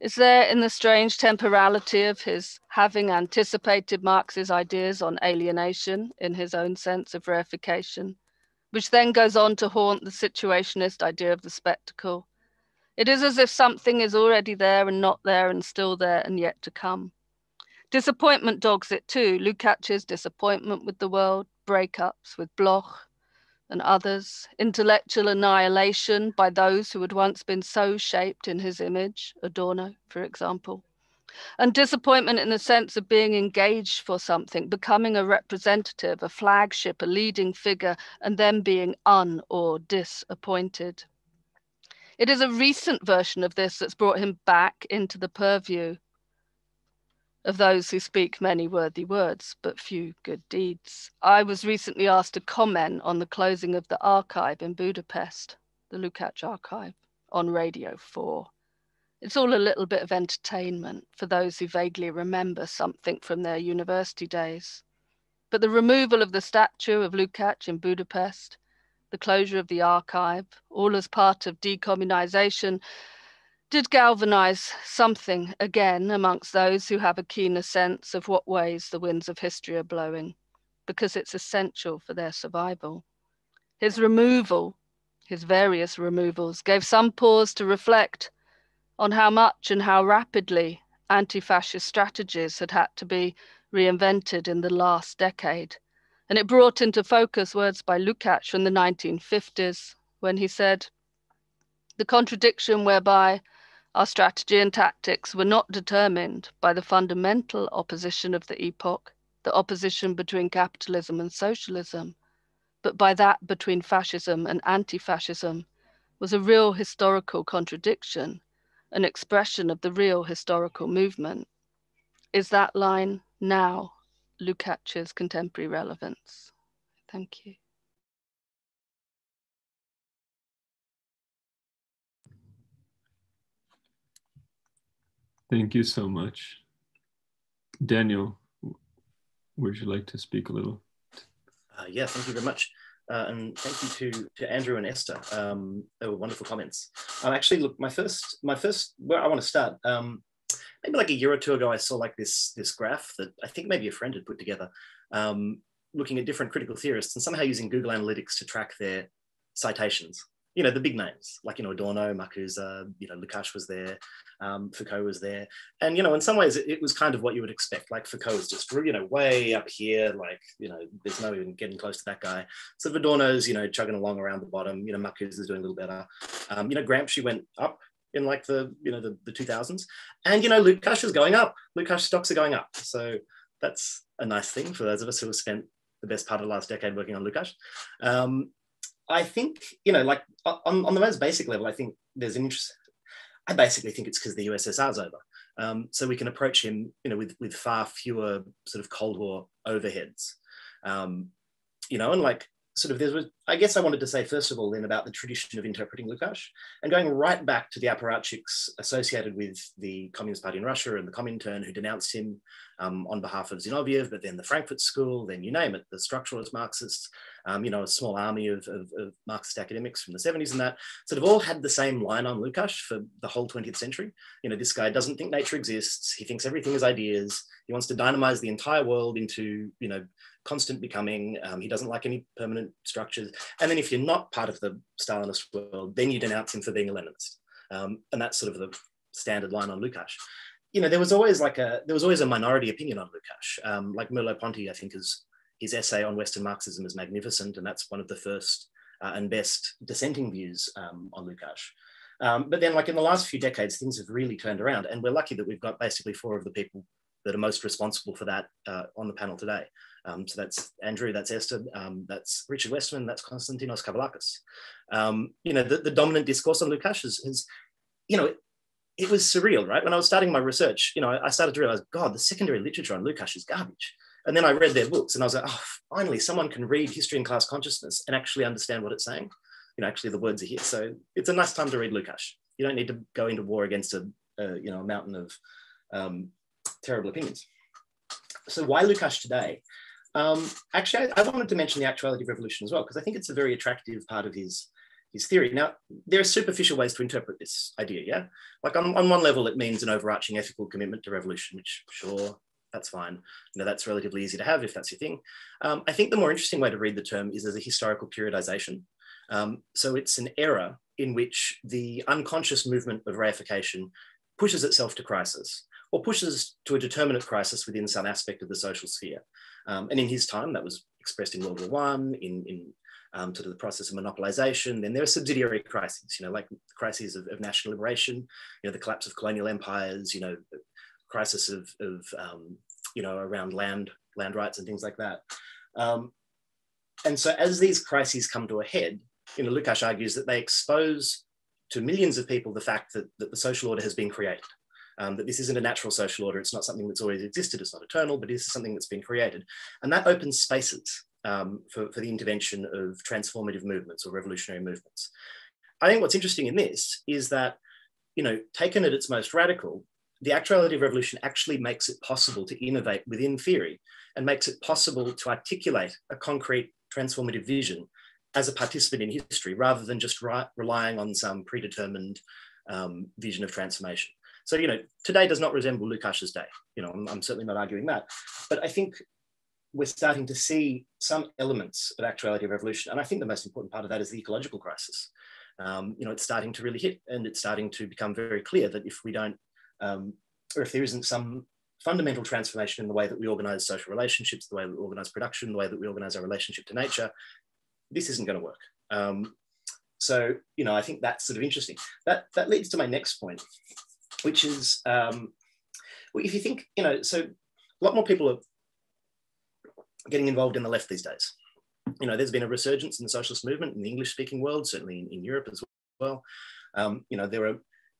Is there in the strange temporality of his having anticipated Marx's ideas on alienation in his own sense of reification, which then goes on to haunt the situationist idea of the spectacle? It is as if something is already there and not there and still there and yet to come. Disappointment dogs it too, Lukács' disappointment with the world, breakups with Bloch and others, intellectual annihilation by those who had once been so shaped in his image, Adorno, for example, and disappointment in the sense of being engaged for something, becoming a representative, a flagship, a leading figure, and then being or disappointed. It is a recent version of this that's brought him back into the purview of those who speak many worthy words, but few good deeds. I was recently asked to comment on the closing of the archive in Budapest, the Lukács archive, on Radio 4. It's all a little bit of entertainment for those who vaguely remember something from their university days. But the removal of the statue of Lukács in Budapest, the closure of the archive, all as part of decommunization, did galvanize something again amongst those who have a keener sense of what ways the winds of history are blowing, because it's essential for their survival. His removal, his various removals, gave some pause to reflect on how much and how rapidly anti-fascist strategies had had to be reinvented in the last decade. And it brought into focus words by Lukács from the 1950s, when he said, "The contradiction whereby our strategy and tactics were not determined by the fundamental opposition of the epoch, the opposition between capitalism and socialism, but by that between fascism and anti-fascism, was a real historical contradiction, an expression of the real historical movement." Is that line now Lukács' contemporary relevance? Thank you. Thank you so much. Daniel, would you like to speak a little? Yeah, thank you very much. And thank you to Andrew and Esther. They were wonderful comments. Actually, look, my first, where I want to start, maybe like a year or two ago, I saw like this graph that I think maybe a friend had put together, looking at different critical theorists and somehow using Google Analytics to track their citations. You know, the big names, like, you know, Adorno, Marcuse, you know, Lukács was there, Foucault was there. And, you know, in some ways it was kind of what you would expect. Like Foucault is just, you know, way up here, like, you know, there's no even getting close to that guy. So Adorno's, you know, chugging along around the bottom, you know, Marcuse is doing a little better. You know, Gramsci went up in like the, you know, the 2000s. And, you know, Lukács is going up. Lukács stocks are going up. So that's a nice thing for those of us who have spent the best part of the last decade working on Lukács. I think, you know, like on the most basic level, I think there's an interest. I basically think it's because the USSR's over. So we can approach him, you know, with far fewer sort of Cold War overheads. You know, and like I guess I wanted to say first of all then about the tradition of interpreting Lukács, and going right back to the apparatchiks associated with the Communist Party in Russia and the Comintern who denounced him on behalf of Zinoviev, but then the Frankfurt School, then you name it, the structuralist Marxists, a small army of Marxist academics from the 70s and that, sort of all had the same line on Lukács for the whole 20th century. This guy doesn't think nature exists. He thinks everything is ideas. He wants to dynamize the entire world into, constant becoming. He doesn't like any permanent structures. And then if you're not part of the Stalinist world, then you denounce him for being a Leninist. And that's sort of the standard line on Lukács. There was always a minority opinion on Lukács. Like Merleau-Ponty, I think, his essay on Western Marxism is magnificent, and that's one of the first and best dissenting views on Lukács. But then, like in the last few decades, things have really turned around, and we're lucky that we've got basically 4 of the people that are most responsible for that on the panel today. So that's Andrew, that's Esther, that's Richard Westerman, that's Konstantinos Kavoulakos. The dominant discourse on Lukács has it was surreal, right? When I was starting my research, I started to realize, God, the secondary literature on Lukács is garbage. And then I read their books and I was like, oh, finally, someone can read History and Class Consciousness and actually understand what it's saying. Actually the words are here. So it's a nice time to read Lukács. You don't need to go into war against a mountain of terrible opinions. So why Lukács today? Actually, I wanted to mention the actuality of revolution as well, because I think it's a very attractive part of his theory. Now, there are superficial ways to interpret this idea, yeah? Like on one level, it means an overarching ethical commitment to revolution, which sure, that's fine. That's relatively easy to have if that's your thing. I think the more interesting way to read the term is as a historical periodization. So it's an era in which the unconscious movement of reification pushes itself to crisis, or pushes to a determinate crisis within some aspect of the social sphere. And in his time, that was expressed in World War I, in sort of the process of monopolization. Then there are subsidiary crises, like crises of national liberation, the collapse of colonial empires, crisis of around land rights and things like that. And so as these crises come to a head, Lukács argues that they expose to millions of people the fact that the social order has been created. That this isn't a natural social order. It's not something that's always existed. It's not eternal, but it is something that's been created. And that opens spaces for the intervention of transformative movements or revolutionary movements. I think what's interesting in this is that, taken at its most radical, the actuality of revolution actually makes it possible to innovate within theory and makes it possible to articulate a concrete transformative vision as a participant in history, rather than just relying on some predetermined vision of transformation. So, today does not resemble Lukács's day. I'm certainly not arguing that. But I think we're starting to see some elements of actuality of revolution. And I think the most important part of that is the ecological crisis. It's starting to really hit, and it's starting to become very clear that if we don't, or if there isn't some fundamental transformation in the way that we organize social relationships, the way that we organize production, the way that we organize our relationship to nature, this isn't going to work. So, I think that's sort of interesting. That leads to my next point, which is, if you think, so a lot more people are getting involved in the left these days. There's been a resurgence in the socialist movement in the English-speaking world, certainly in Europe as well.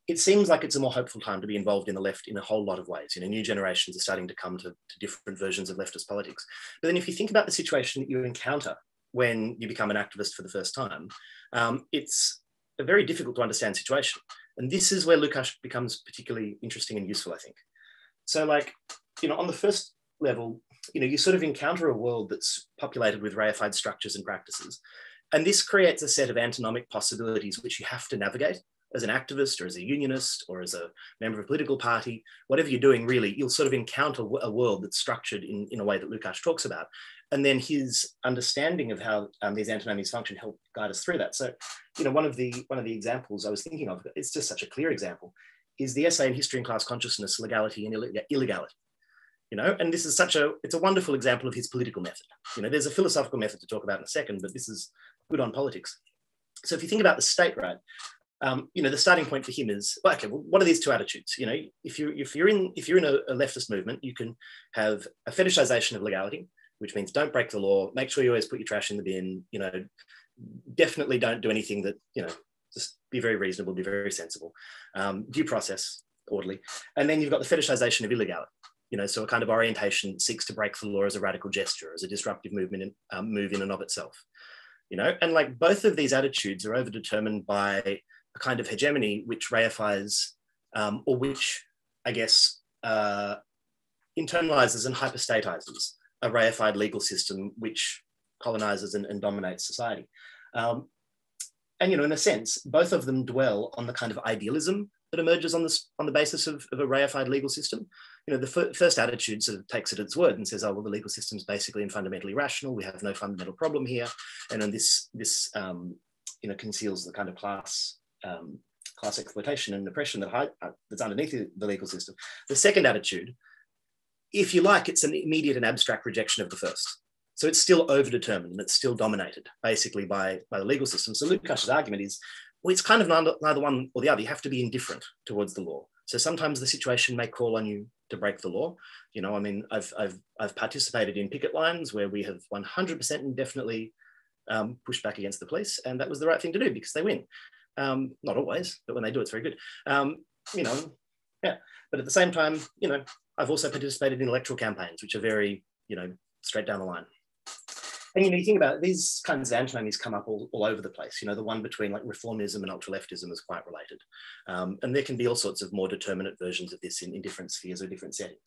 It seems like it's a more hopeful time to be involved in the left in a whole lot of ways. New generations are starting to come to different versions of leftist politics. But then if you think about the situation that you encounter when you become an activist for the first time, it's a very difficult to understand situation. And this is where Lukács becomes particularly interesting and useful, I think. So on the first level, you sort of encounter a world that's populated with reified structures and practices. And this creates a set of antinomic possibilities which you have to navigate as an activist or as a unionist or as a member of a political party. Whatever you're doing, really, you'll sort of encounter a world that's structured in a way that Lukács talks about. And then his understanding of how these antinomies function help guide us through that. So, one of the examples I was thinking of, it's just such a clear example, is the essay in History and Class Consciousness, Legality and Illegality. And this is it's a wonderful example of his political method. There's a philosophical method to talk about in a second, but this is good on politics. So if you think about the state, right, the starting point for him is, okay, well, what are these two attitudes? If you're in a leftist movement, you can have a fetishization of legality, which means don't break the law, make sure you always put your trash in the bin, definitely don't do anything that, just be very reasonable, be very sensible, due process, orderly. And then you've got the fetishization of illegality. So a kind of orientation seeks to break the law as a radical gesture, as a disruptive movement, move in and of itself. you know, and like both of these attitudes are overdetermined by a kind of hegemony which reifies, or which, I guess, internalizes and hyperstatizes a reified legal system which colonizes and dominates society. And, you know, in a sense, both of them dwell on the kind of idealism that emerges on the basis of a reified legal system. You know, the first attitude sort of takes it at its word and says, oh, well, the legal system is basically and fundamentally rational. We have no fundamental problem here. And then this you know, conceals the kind of class exploitation and oppression that's underneath the legal system. The second attitude, if you like, it's an immediate and abstract rejection of the first. So it's still overdetermined and it's still dominated basically by the legal system. So Lukács' argument is, well, it's kind of neither one or the other. You have to be indifferent towards the law. So sometimes the situation may call on you to break the law. You know, I mean, I've participated in picket lines where we have 100% indefinitely pushed back against the police, and that was the right thing to do because they win. Not always, but when they do, it's very good. You know, yeah. But at the same time, you know, I've also participated in electoral campaigns, which are very, you know, straight down the line. And, you know, you think about it, these kinds of antinomies come up all over the place. You know, the one between like reformism and ultra-leftism is quite related. And there can be all sorts of more determinate versions of this in different spheres or different settings.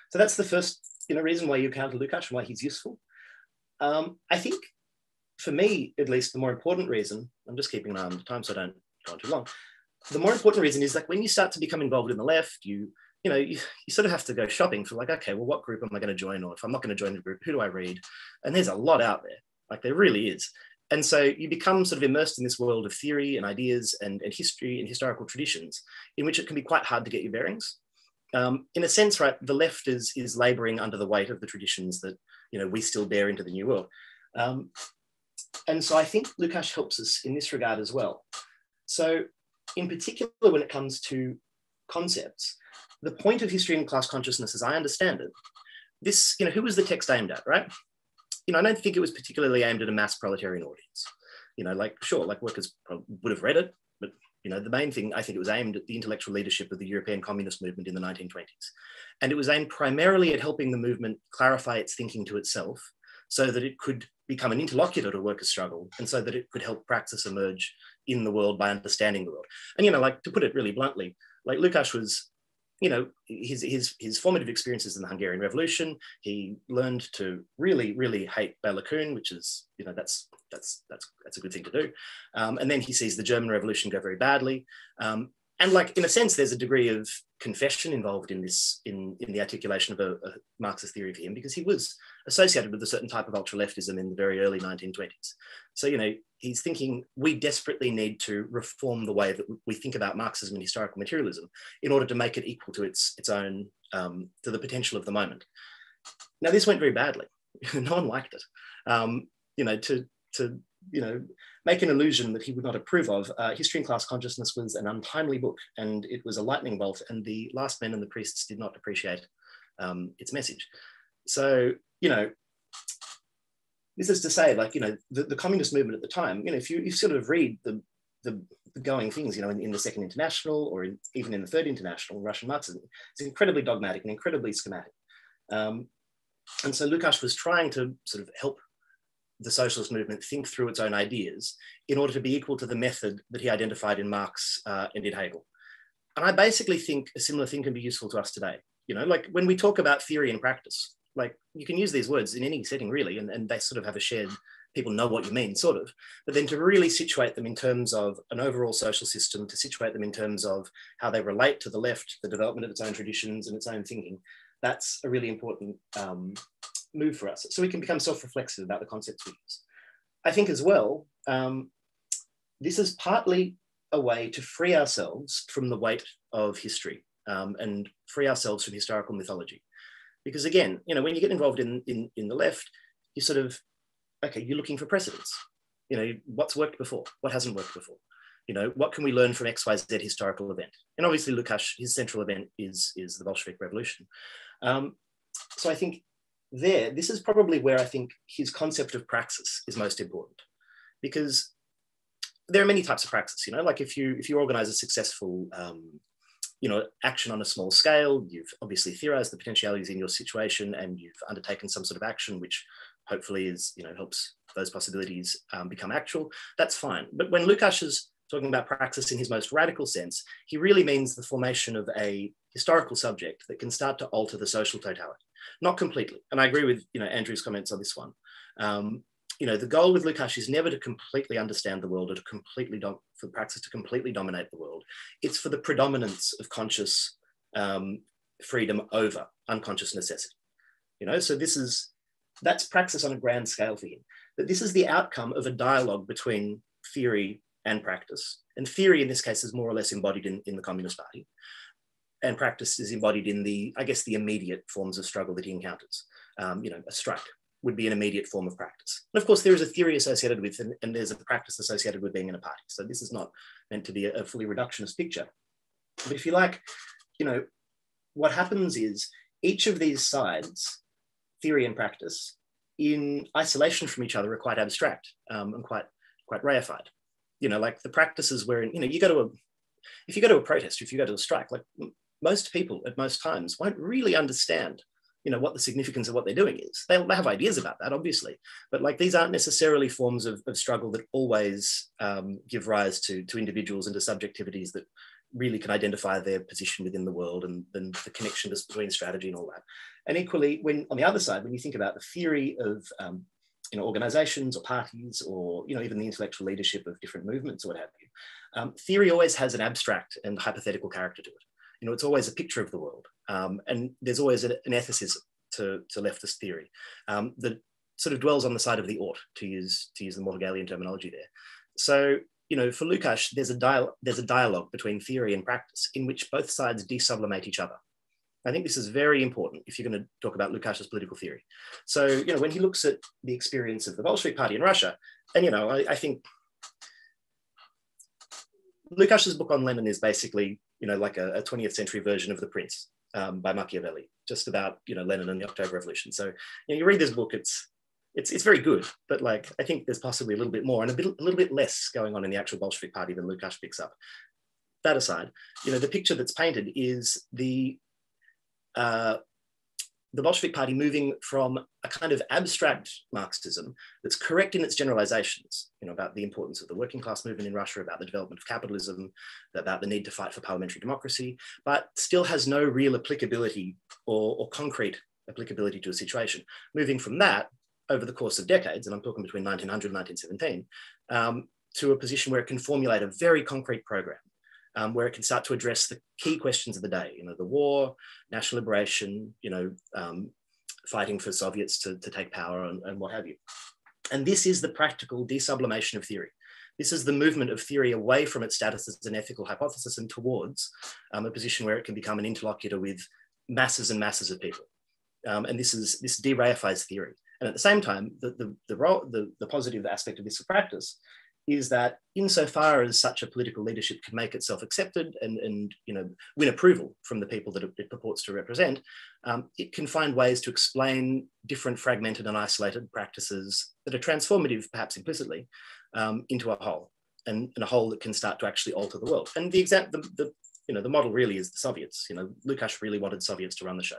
So that's the first, you know, reason why you counter Lukács and why he's useful. I think, for me, at least, the more important reason, I'm just keeping an eye on the time so I don't go on too long. The more important reason is like when you start to become involved in the left, you sort of have to go shopping for like, okay, well, what group am I going to join? Or if I'm not going to join the group, who do I read? And there's a lot out there, like there really is. And so you become sort of immersed in this world of theory and ideas and history and historical traditions in which it can be quite hard to get your bearings. In a sense, right, the left is laboring under the weight of the traditions that, you know, we still bear into the new world. And so I think Lukács helps us in this regard as well. So in particular, when it comes to concepts, the point of history and class consciousness, as I understand it, this, you know, who was the text aimed at, right? You know, I don't think it was particularly aimed at a mass proletarian audience. You know, like, sure, like workers would have read it, but, you know, the main thing, I think it was aimed at the intellectual leadership of the European communist movement in the 1920s. And it was aimed primarily at helping the movement clarify its thinking to itself so that it could become an interlocutor to workers' struggle and so that it could help praxis emerge in the world by understanding the world. And, you know, like, to put it really bluntly, like Lukács was, you know, his formative experiences in the Hungarian Revolution, he learned to really, really hate Bela Kun, which is, you know, that's a good thing to do. And then he sees the German Revolution go very badly. And like, in a sense, there's a degree of confession involved in this, in the articulation of a Marxist theory for him, because he was associated with a certain type of ultra-leftism in the very early 1920s. So, you know, he's thinking we desperately need to reform the way that we think about Marxism and historical materialism in order to make it equal to its own, to the potential of the moment. Now, this went very badly. No one liked it. You know, to you know, make an illusion that he would not approve of, History and Class Consciousness was an untimely book, and it was a lightning bolt, and the last men and the priests did not appreciate its message. So, you know, this is to say, like, you know, the communist movement at the time, you know, if you sort of read the going things, you know, in the Second International or even in the Third International, Russian Marxism, it's incredibly dogmatic and incredibly schematic. And so Lukács was trying to sort of help the socialist movement think through its own ideas in order to be equal to the method that he identified in Marx and in Hegel. And I basically think a similar thing can be useful to us today. You know, like when we talk about theory and practice, like you can use these words in any setting really, and they sort of have a shared, people know what you mean, sort of, but then to really situate them in terms of an overall social system, to situate them in terms of how they relate to the left, the development of its own traditions and its own thinking, that's a really important move for us. So we can become self-reflexive about the concepts we use. I think as well, this is partly a way to free ourselves from the weight of history and free ourselves from historical mythology. Because again, you know, when you get involved in the left, you sort of, okay, you're looking for precedents. You know, what's worked before? What hasn't worked before? You know, what can we learn from XYZ historical event? And obviously Lukács, his central event is the Bolshevik Revolution. So I think this is probably where I think his concept of praxis is most important, because there are many types of praxis, you know, like if you organize a successful, you know, action on a small scale, you've obviously theorized the potentialities in your situation and you've undertaken some sort of action, which hopefully is, you know, helps those possibilities become actual, that's fine. But when Lukács is talking about praxis in his most radical sense, he really means the formation of a historical subject that can start to alter the social totality. Not completely. And I agree with Andrew's comments on this one. The goal with Lukács is never to completely understand the world or to for praxis to completely dominate the world. It's for the predominance of conscious freedom over unconscious necessity. So that's praxis on a grand scale for him. But this is the outcome of a dialogue between theory and practice. And theory in this case is more or less embodied in the Communist Party. And practice is embodied in the immediate forms of struggle that he encounters. A strike would be an immediate form of practice. And of course, there is a theory associated with, and there's a practice associated with being in a party. So this is not meant to be a fully reductionist picture. But if you like, what happens is each of these sides, theory and practice, in isolation from each other are quite abstract and quite reified. Like the practices wherein, if you go to a protest, if you go to a strike, like most people at most times won't really understand what the significance of what they're doing is. They have ideas about that, obviously, but like these aren't necessarily forms of struggle that always give rise to individuals and to subjectivities that really can identify their position within the world and the connection between strategy and all that. And equally, when on the other side, when you think about the theory of organizations or parties or even the intellectual leadership of different movements or what have you, theory always has an abstract and hypothetical character to it. It's always a picture of the world. And there's always an ethicism to leftist theory that sort of dwells on the side of the ought, to use the more Hegelian terminology there. So, for Lukács, there's a dialogue between theory and practice in which both sides desublimate each other. I think this is very important if you're going to talk about Lukács' political theory. So, when he looks at the experience of the Bolshevik Party in Russia, and, I think Lukács' book on Lenin is basically, like a 20th century version of The Prince by Machiavelli, just about, Lenin and the October Revolution. So, you read this book, it's very good, but like, I think there's possibly a little bit more and a little bit less going on in the actual Bolshevik Party than Lukács picks up. That aside, the picture that's painted is the Bolshevik Party moving from a kind of abstract Marxism that's correct in its generalizations, about the importance of the working class movement in Russia, about the development of capitalism, about the need to fight for parliamentary democracy, but still has no real applicability or concrete applicability to a situation. Moving from that over the course of decades, and I'm talking between 1900 and 1917, to a position where it can formulate a very concrete program. Where it can start to address the key questions of the day, the war, national liberation, fighting for Soviets to take power and what have you. And this is the practical desublimation of theory. This is the movement of theory away from its status as an ethical hypothesis and towards a position where it can become an interlocutor with masses and masses of people. And this de-reifies theory. And at the same time, the positive aspect of this practice is that insofar as such a political leadership can make itself accepted and win approval from the people that it purports to represent, it can find ways to explain different fragmented and isolated practices that are transformative, perhaps implicitly, into a whole, and a whole that can start to actually alter the world. And the model really is the Soviets. Lukács really wanted Soviets to run the show.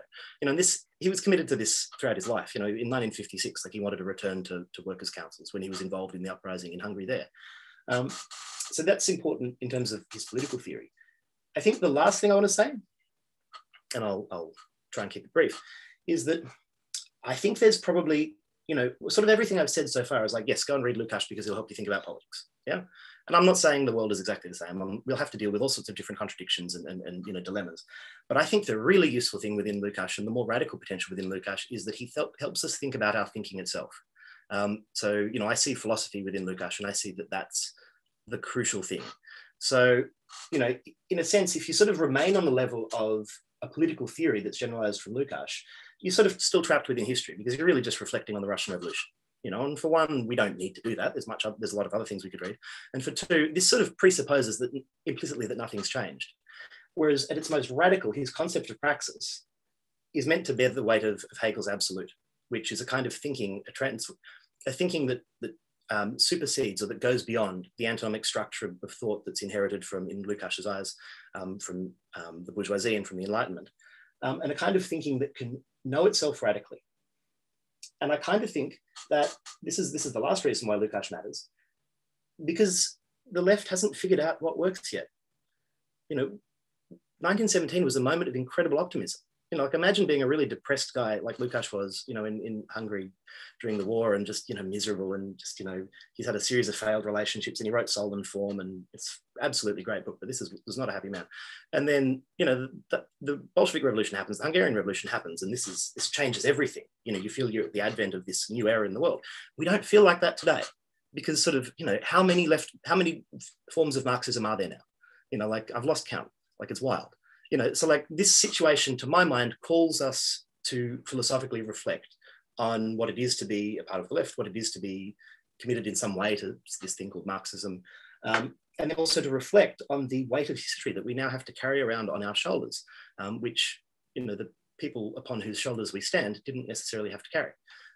He was committed to this throughout his life. In 1956, like he wanted to return to workers' councils when he was involved in the uprising in Hungary there. So that's important in terms of his political theory. I think the last thing I want to say, and I'll try and keep it brief, is that I think there's probably, sort of everything I've said so far is like, yes, go and read Lukács because he'll help you think about politics. Yeah. And I'm not saying the world is exactly the same. We'll have to deal with all sorts of different contradictions and dilemmas. But I think the really useful thing within Lukács and the more radical potential within Lukács is that he helps us think about our thinking itself. So, I see philosophy within Lukács and I see that that's the crucial thing. So, in a sense, if you sort of remain on the level of a political theory that's generalized from Lukács, you're sort of still trapped within history because you're really just reflecting on the Russian Revolution. And for one, we don't need to do that. There's a lot of other things we could read. And for two, this sort of presupposes that implicitly that nothing's changed. Whereas at its most radical, his concept of praxis is meant to bear the weight of Hegel's absolute, which is a kind of thinking, a thinking that supersedes or that goes beyond the antinomic structure of thought that's inherited from, in Lukács' eyes, from the bourgeoisie and from the Enlightenment, and a kind of thinking that can know itself radically And I kind of think that this is the last reason why Lukács matters, because the left hasn't figured out what works yet. 1917 was a moment of incredible optimism. Like imagine being a really depressed guy like Lukács was, in Hungary during the war, and just, miserable, and just, he's had a series of failed relationships, and he wrote Soul and Form, and it's absolutely great book, but was not a happy man. And then, the Bolshevik Revolution happens, the Hungarian Revolution happens, and this changes everything. You feel you're at the advent of this new era in the world. We don't feel like that today, because sort of, how many forms of Marxism are there now? Like I've lost count, like it's wild. So like this situation, to my mind, calls us to philosophically reflect on what it is to be a part of the left, what it is to be committed in some way to this thing called Marxism, and then also to reflect on the weight of history that we now have to carry around on our shoulders, which, the people upon whose shoulders we stand didn't necessarily have to carry.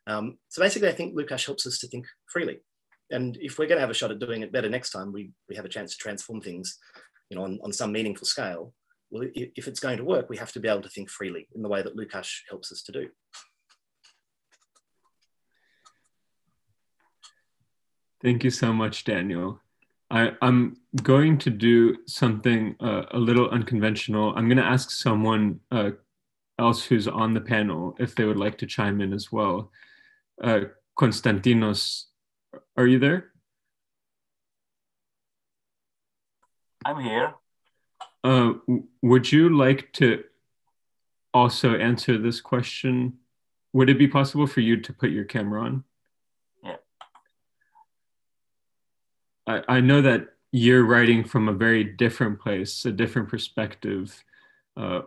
So basically, I think Lukács helps us to think freely. And if we're going to have a shot at doing it better next time, we have a chance to transform things, on some meaningful scale. Well, if it's going to work, we have to be able to think freely in the way that Lukács helps us to do. Thank you so much, Daniel. I'm going to do something a little unconventional. I'm going to ask someone else who's on the panel if they would like to chime in as well. Konstantinos, are you there? I'm here. Would you like to also answer this question? Would it be possible for you to put your camera on? Yeah. I know that you're writing from a very different place, a different perspective,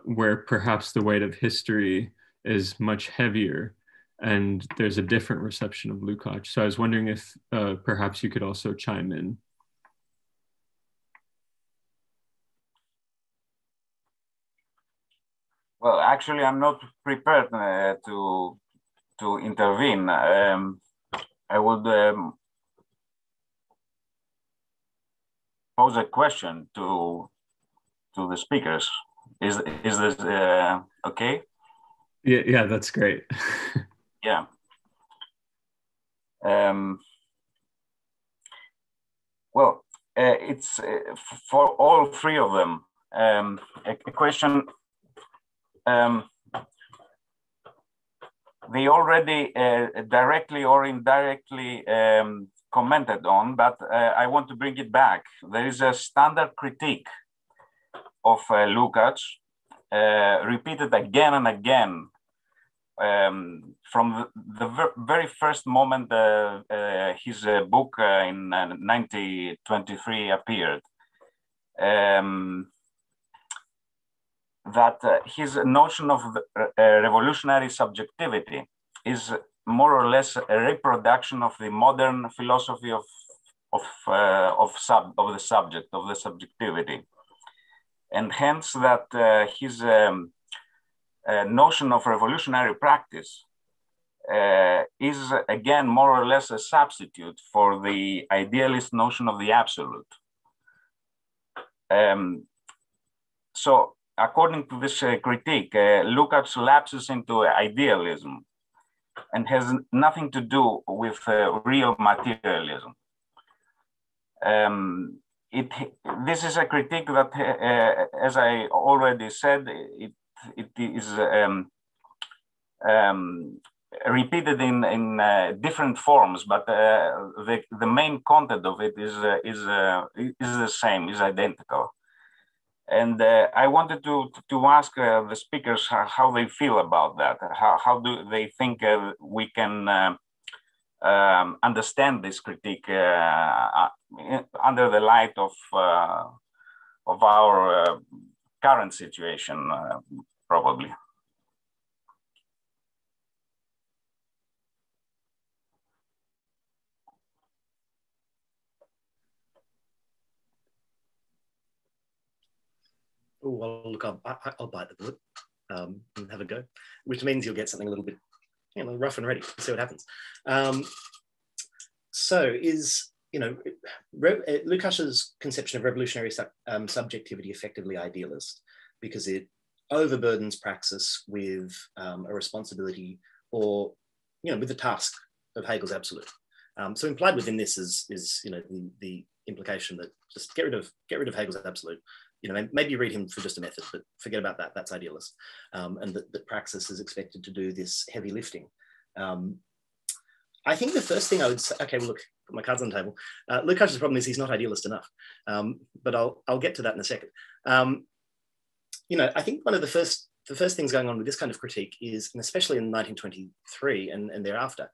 where perhaps the weight of history is much heavier and there's a different reception of Lukács. So I was wondering if perhaps you could also chime in. Well, actually, I'm not prepared to intervene. I would pose a question to the speakers. Is this okay? Yeah, that's great. Yeah. Well, it's for all three of them a question. They already directly or indirectly commented on, but I want to bring it back. There is a standard critique of Lukács, repeated again and again from the very first moment his book in 1923 appeared. That his notion of revolutionary subjectivity is more or less a reproduction of the modern philosophy of the subject, of the subjectivity, and hence that his notion of revolutionary practice is again more or less a substitute for the idealist notion of the absolute. So, according to this critique, Lukács lapses into idealism and has nothing to do with real materialism. This is a critique that, as I already said, it is repeated in different forms, but the main content of it is the same, is identical. And I wanted to ask the speakers how they feel about that. How do they think we can understand this critique under the light of our current situation, probably? Oh, well, look, I'll bite the bullet and have a go, which means you'll get something a little bit, rough and ready. See what happens. So Lukács's conception of revolutionary subjectivity effectively idealist, because it overburdens praxis with a responsibility or with the task of Hegel's absolute. So implied within this is the implication that just get rid of Hegel's absolute. Maybe read him for just a method, but forget about that. That's idealist, and that praxis is expected to do this heavy lifting. I think the first thing I would say, okay, well, look, put my cards on the table. Lukács' problem is he's not idealist enough, but I'll get to that in a second. I think one of the first things going on with this kind of critique is, and especially in 1923 and thereafter,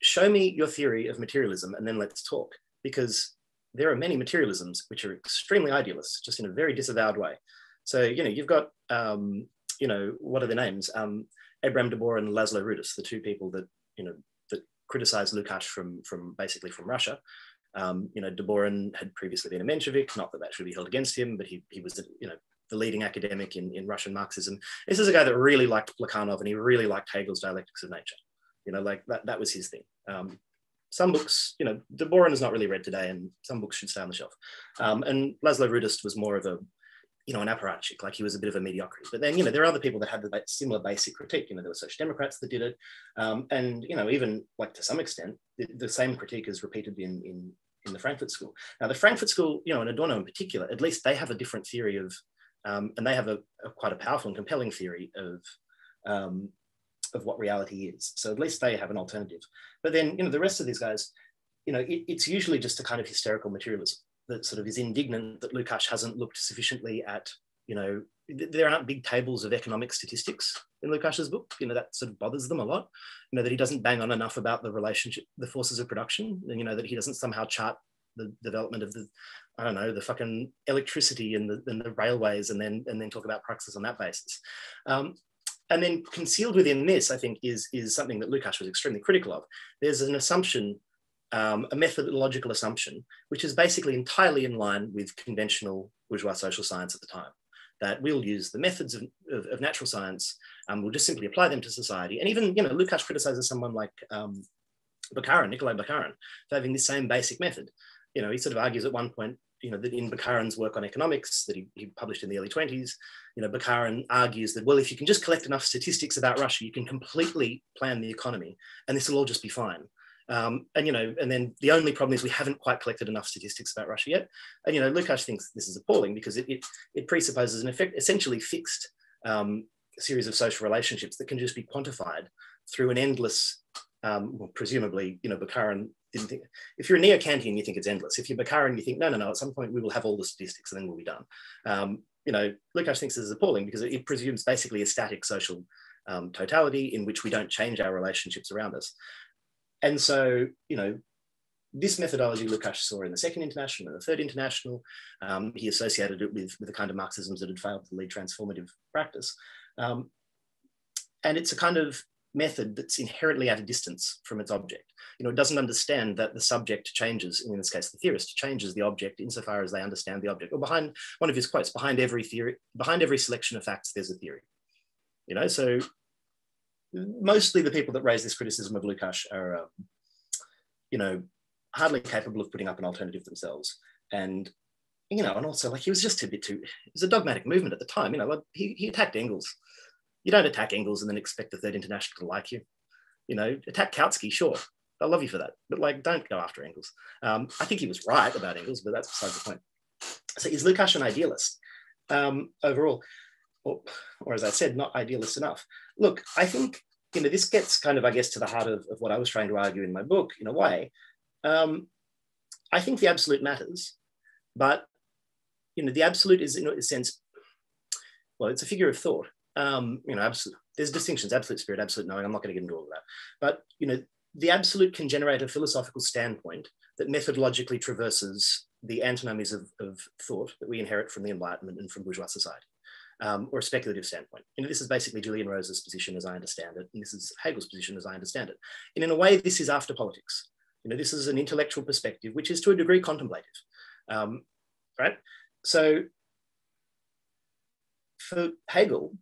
show me your theory of materialism and then let's talk, because there are many materialisms which are extremely idealist, just in a very disavowed way. So, you've got, what are their names? Abraham de Boer and Laszlo Rudis, the two people that, that criticized Lukács from Russia. De Boer had previously been a Menshevik, not that should be held against him, but he was, the leading academic in Russian Marxism. This is a guy that really liked Plekhanov, and he really liked Hegel's Dialectics of Nature. That was his thing. Some books, de Boer is not really read today, and some books should stay on the shelf. And Laszlo Rudis was more of a, an apparatchik, like he was a bit of a mediocrity. But then, there are other people that had the similar basic critique. There were Social Democrats that did it. And, even like to some extent, the same critique is repeated in the Frankfurt School. Now, the Frankfurt School, and Adorno in particular, at least they have a different theory of, and they have quite a powerful and compelling theory of what reality is. So at least they have an alternative. But then, the rest of these guys, it's usually just a kind of hysterical materialism that sort of is indignant that Lukács hasn't looked sufficiently at, there aren't big tables of economic statistics in Lukács' book. That sort of bothers them a lot. That he doesn't bang on enough about the relationship, the forces of production, and, that he doesn't somehow chart the development of the fucking electricity and the railways, and then talk about praxis on that basis. And then concealed within this, I think, is something that Lukács was extremely critical of. There's an assumption, a methodological assumption, which is basically entirely in line with conventional bourgeois social science at the time, that we'll use the methods of natural science, we'll just simply apply them to society. And even, Lukács criticizes someone like Nikolai Bukharin, for having the same basic method. He sort of argues at one point, that in Bukharin's work on economics that he published in the early 20s, Bukharin argues that, well, if you can just collect enough statistics about Russia, you can completely plan the economy and this will all just be fine. And then the only problem is we haven't quite collected enough statistics about Russia yet. And, Lukács thinks this is appalling because it presupposes an essentially fixed series of social relationships that can just be quantified through an endless, presumably, Bukharin didn't think, if you're a neo-Kantian, you think it's endless. If you're Bukharin, you think, no, at some point we will have all the statistics and then we'll be done. Lukács thinks this is appalling because it presumes basically a static social totality in which we don't change our relationships around us. And so, this methodology Lukács saw in the Second International and the Third International. He associated it with the kind of Marxisms that had failed to lead transformative practice. And it's a kind of method that's inherently at a distance from its object. It doesn't understand that the subject changes, in this case, the theorist changes the object insofar as they understand the object. Or behind one of his quotes, behind every theory, behind every selection of facts, there's a theory. So mostly the people that raise this criticism of Lukács are, hardly capable of putting up an alternative themselves. And, and also like he was just it was a dogmatic movement at the time. He attacked Engels. You don't attack Engels and then expect the Third International to like you. Attack Kautsky, sure, they'll love you for that, but don't go after Engels. I think he was right about Engels, but that's beside the point. So is Lukács an idealist overall? Or as I said, not idealist enough? Look, I think, this gets kind of, I guess, to the heart of what I was trying to argue in my book, in a way. I think the absolute matters, but, the absolute is, in a sense, well, it's a figure of thought. Absolute, there's distinctions, absolute spirit, absolute knowing. I'm not going to get into all of that. But, the absolute can generate a philosophical standpoint that methodologically traverses the antinomies of thought that we inherit from the Enlightenment and from bourgeois society, or a speculative standpoint. This is basically Julian Rose's position as I understand it, and this is Hegel's position as I understand it. And in a way, this is after politics. This is an intellectual perspective, which is to a degree contemplative, right? So for Hegel,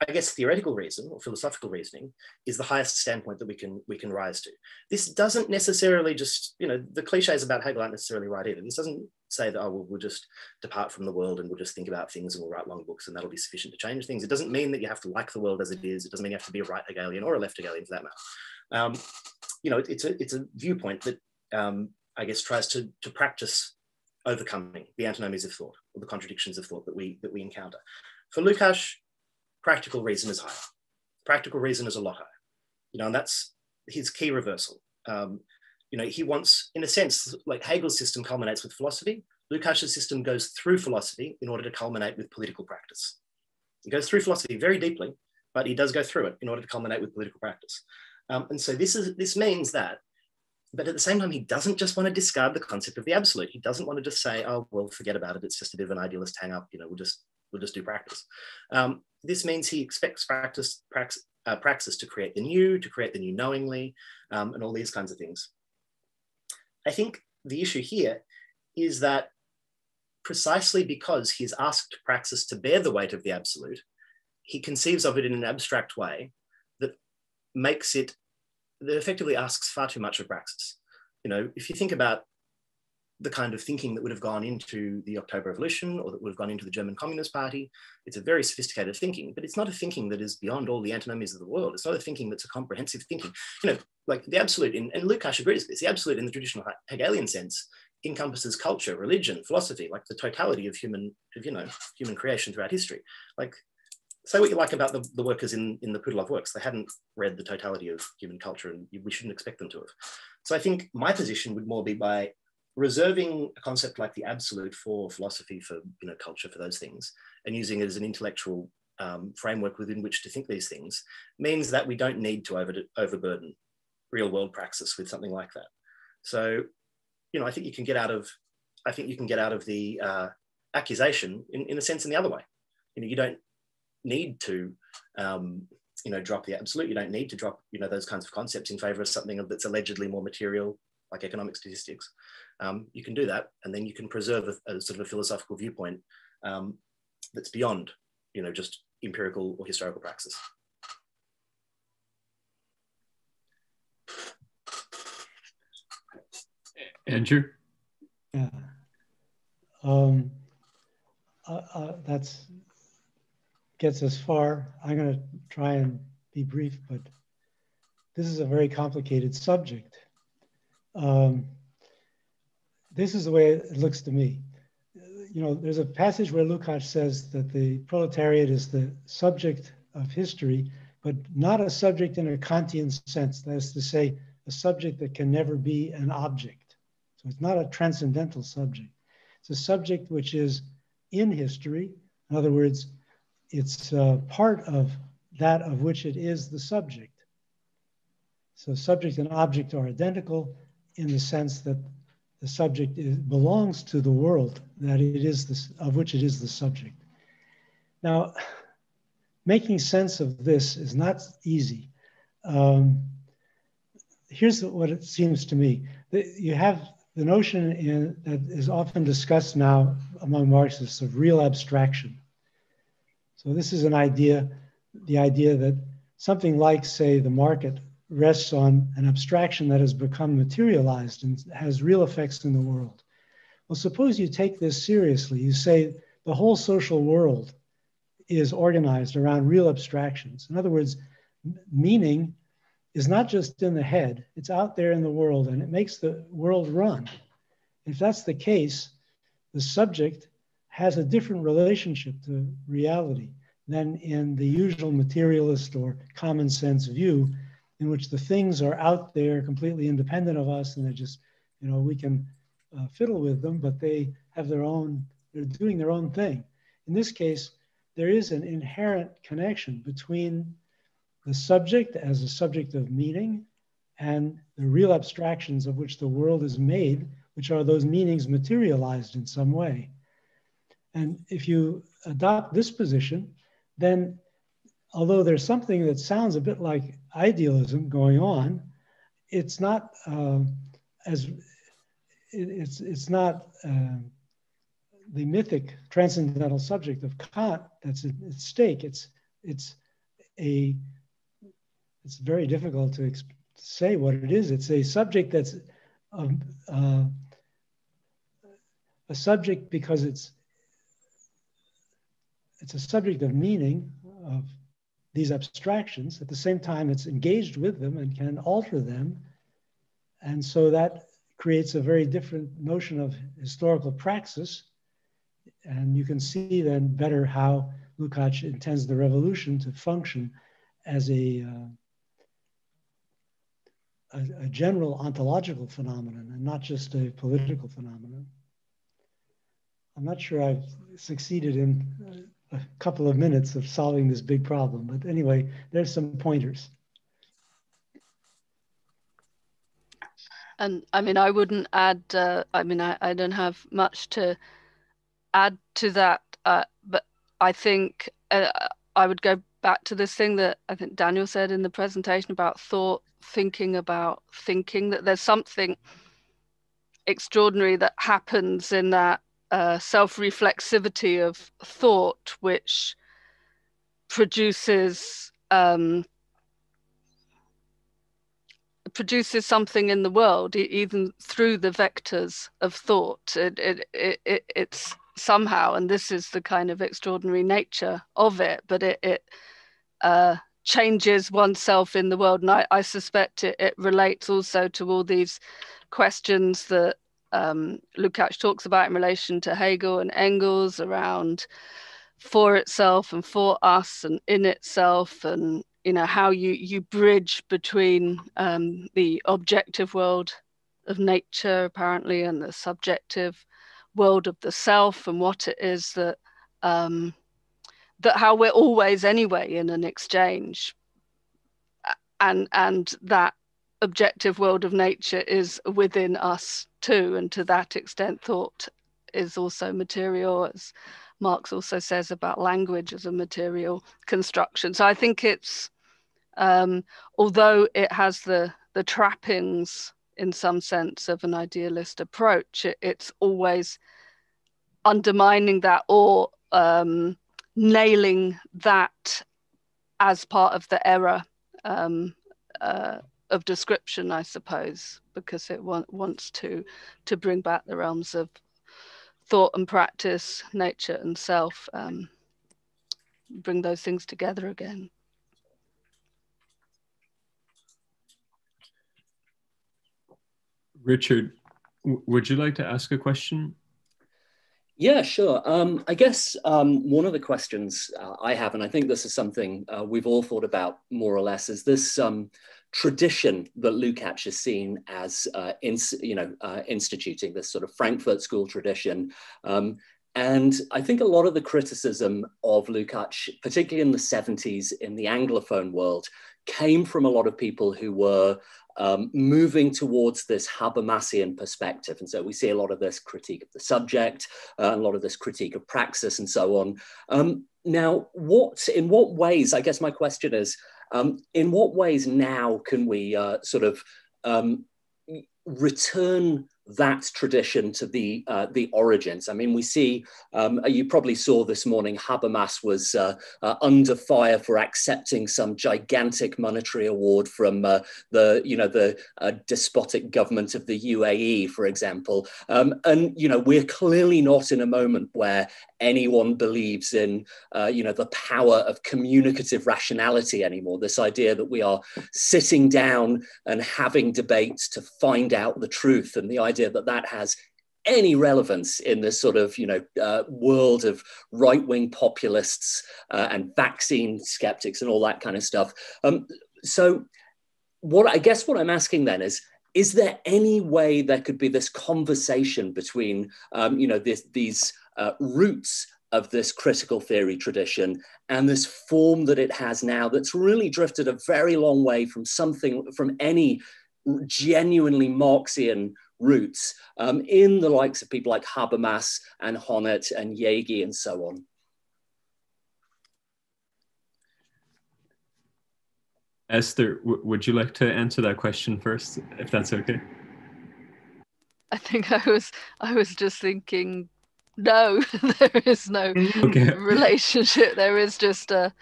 I guess theoretical reason or philosophical reasoning is the highest standpoint that we can rise to. This doesn't necessarily just, the cliches about Hegel aren't necessarily right either. This doesn't say that, oh, well, we'll just depart from the world and we'll just think about things and we'll write long books and that'll be sufficient to change things. It doesn't mean that you have to like the world as it is. It doesn't mean you have to be a right Hegelian or a left Hegelian for that matter. It's a viewpoint that I guess tries to practice overcoming the antinomies of thought or the contradictions of thought that we encounter. For Lukács, practical reason is higher. Practical reason is a lot higher, and that's his key reversal. He wants, in a sense, like Hegel's system culminates with philosophy, Lukács' system goes through philosophy in order to culminate with political practice. He goes through philosophy very deeply, but he does go through it in order to culminate with political practice. And so this means that, but at the same time, he doesn't just want to discard the concept of the absolute. He doesn't want to just say, oh, well, forget about it. It's just a bit of an idealist hang up. We'll just do practice. This means he expects praxis to create the new knowingly, and all these kinds of things. I think the issue here is that precisely because he's asked praxis to bear the weight of the absolute, he conceives of it in an abstract way that effectively asks far too much of praxis. If you think about the kind of thinking that would have gone into the October Revolution or that would have gone into the German Communist Party, it's a very sophisticated thinking, but it's not a thinking that is beyond all the antinomies of the world. It's not a thinking that's a comprehensive thinking. Like the absolute, and Lukács agrees with this, the absolute in the traditional Hegelian sense encompasses culture, religion, philosophy, like the totality of human creation throughout history. Like, say what you like about the workers in the Pudilov works. They hadn't read the totality of human culture, and we shouldn't expect them to have. So I think my position would more be by reserving a concept like the absolute for philosophy, for culture, for those things, and using it as an intellectual framework within which to think these things, means that we don't need to overburden real world praxis with something like that. So, I think you can get out of the accusation in a sense in the other way. You don't need to drop the absolute. You don't need to drop those kinds of concepts in favor of something that's allegedly more material, like economic statistics. You can do that, and then you can preserve a sort of a philosophical viewpoint that's beyond just empirical or historical praxis. Andrew? Yeah. That's gets us far. I'm going to try and be brief, but this is a very complicated subject. This is the way it looks to me. There's a passage where Lukács says that the proletariat is the subject of history, but not a subject in a Kantian sense. That is to say, a subject that can never be an object. So it's not a transcendental subject. It's a subject which is in history. In other words, it's part of that of which it is the subject. So subject and object are identical in the sense that the subject belongs to the world that it is of which it is the subject. Now, making sense of this is not easy. Here's what it seems to me. You have the notion that is often discussed now among Marxists of real abstraction. So this is the idea that something like, say, the market rests on an abstraction that has become materialized and has real effects in the world. Well, suppose you take this seriously. You say the whole social world is organized around real abstractions. In other words, meaning is not just in the head, it's out there in the world, and it makes the world run. If that's the case, the subject has a different relationship to reality than in the usual materialist or common sense view, in which the things are out there completely independent of us, and they're just, we can fiddle with them, but they have they're doing their own thing. In this case, there is an inherent connection between the subject as a subject of meaning and the real abstractions of which the world is made, which are those meanings materialized in some way. And if you adopt this position, then although there's something that sounds a bit like idealism going on, it's not it's not the mythic transcendental subject of Kant that's at stake. It's it's very difficult to say what it is. It's a subject that's a subject because it's a subject of meaning, of these abstractions. At the same time, it's engaged with them and can alter them. And so that creates a very different notion of historical praxis. And you can see then better how Lukács intends the revolution to function as a general ontological phenomenon and not just a political phenomenon. I'm not sure I've succeeded in a couple of minutes of solving this big problem, but anyway, there's some pointers. And I mean, I wouldn't add, I don't have much to add to that, but I think I would go back to this thing that I think Daniel said in the presentation about thought, thinking about thinking, that there's something extraordinary that happens in that self-reflexivity of thought, which produces something in the world, even through the vectors of thought. It's somehow, and this is the kind of extraordinary nature of it, but it changes oneself in the world. And I suspect it relates also to all these questions that Lukács talks about in relation to Hegel and Engels around for itself and for us and in itself, and how you bridge between the objective world of nature apparently and the subjective world of the self, and what it is that how we're always anyway in an exchange, and that objective world of nature is within us too, and to that extent thought is also material, as Marx also says about language as a material construction. So I think it's although it has the trappings in some sense of an idealist approach, it's always undermining that or nailing that as part of the error of description, I suppose, because it wants to bring back the realms of thought and practice, nature and self, bring those things together again. Richard, would you like to ask a question? Yeah, sure. I guess one of the questions I have, and I think this is something we've all thought about more or less, is this tradition that Lukács has seen as instituting this sort of Frankfurt School tradition. And I think a lot of the criticism of Lukács, particularly in the 70s in the Anglophone world, came from a lot of people who were moving towards this Habermasian perspective. And so we see a lot of this critique of the subject, a lot of this critique of praxis and so on. Now, in what ways, I guess my question is, in what ways now can we sort of return that tradition to the origins? I mean, we see, you probably saw this morning, Habermas was under fire for accepting some gigantic monetary award from the despotic government of the UAE, for example. And we're clearly not in a moment where anyone believes in the power of communicative rationality anymore. This idea that we are sitting down and having debates to find out the truth, and the idea that has any relevance in this sort of world of right-wing populists and vaccine skeptics and all that kind of stuff. So what I'm asking then is there any way there could be this conversation between these roots of this critical theory tradition and this form that it has now that's really drifted a very long way from any genuinely Marxian roots in the likes of people like Habermas and Honneth and Yegi and so on? Esther, would you like to answer that question first, if that's okay? I think I was just thinking, no, there is no relationship. There is just a,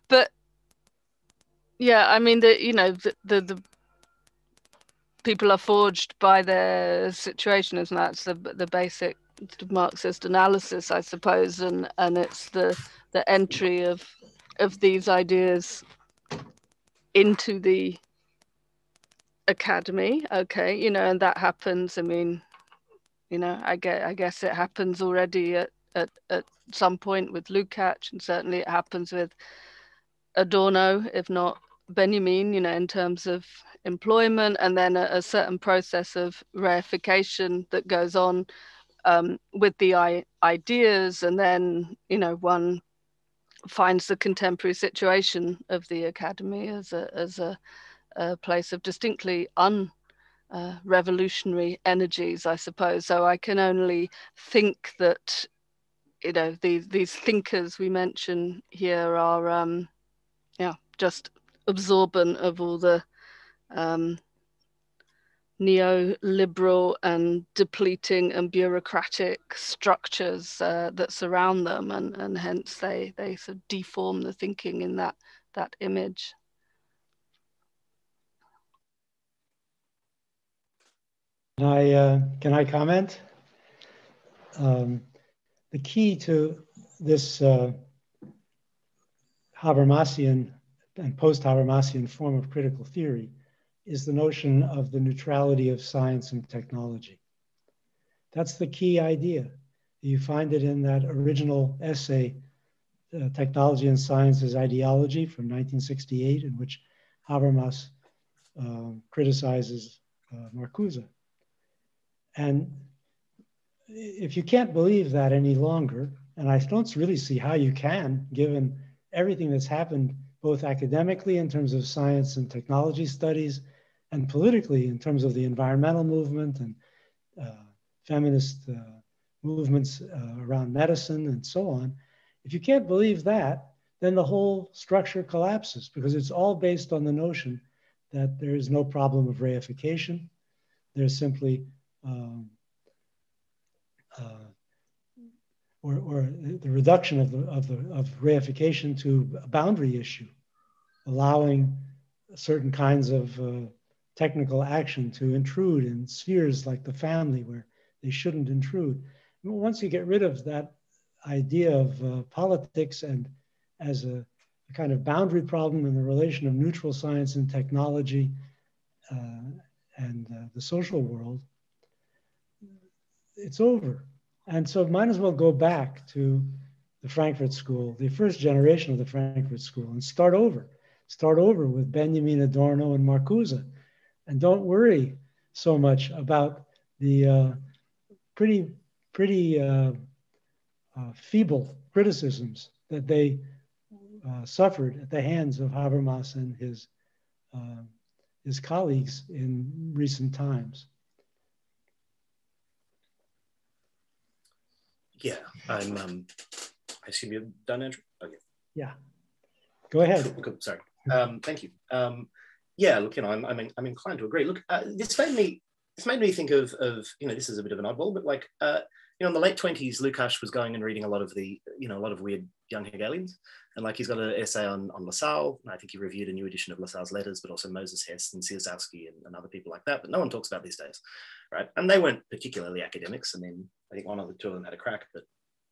but Yeah, I mean, the people are forged by their situation, and that's the basic Marxist analysis, I suppose, and it's the entry of these ideas into the academy. Okay, and that happens. I mean, I guess it happens already at some point with Lukács, and certainly it happens with Adorno, if not Benjamin, in terms of employment, and then a certain process of reification that goes on with the ideas, and then one finds the contemporary situation of the academy as a place of distinctly revolutionary energies, I suppose. So I can only think that these thinkers we mention here are just absorbent of all the neoliberal and depleting and bureaucratic structures that surround them, and hence they sort of deform the thinking in that image. Can I comment? The key to this Habermasian and post-Habermasian form of critical theory is the notion of the neutrality of science and technology. That's the key idea. You find it in that original essay, Technology and Science as Ideology from 1968, in which Habermas criticizes Marcuse. And if you can't believe that any longer, and I don't really see how you can, given everything that's happened both academically in terms of science and technology studies, and politically in terms of the environmental movement and feminist movements around medicine and so on. If you can't believe that, then the whole structure collapses, because it's all based on the notion that there is no problem of reification. There's simply or the reduction of reification to a boundary issue, allowing certain kinds of technical action to intrude in spheres like the family where they shouldn't intrude. Once you get rid of that idea of politics and as a kind of boundary problem in the relation of neutral science and technology and the social world, it's over. And so might as well go back to the Frankfurt School, the first generation of the Frankfurt School, and start over. Start over with Benjamin, Adorno, and Marcuse. And don't worry so much about the pretty feeble criticisms that they suffered at the hands of Habermas and his colleagues in recent times. Yeah, I assume you're done, Andrew? Okay. Yeah, go ahead. Cool. Sorry. Thank you. Yeah, look, I'm inclined to agree. Look, this made me think of this is a bit of an oddball, but like in the late 20s, Lukács was going and reading a lot of weird young Hegelians, and like he's got an essay on Lassalle, and I think he reviewed a new edition of Lassalle's letters, but also Moses Hess and Sierzowski and other people like that, but no one talks about these days, right? And they weren't particularly academics. I mean, I think one or two of them had a crack, but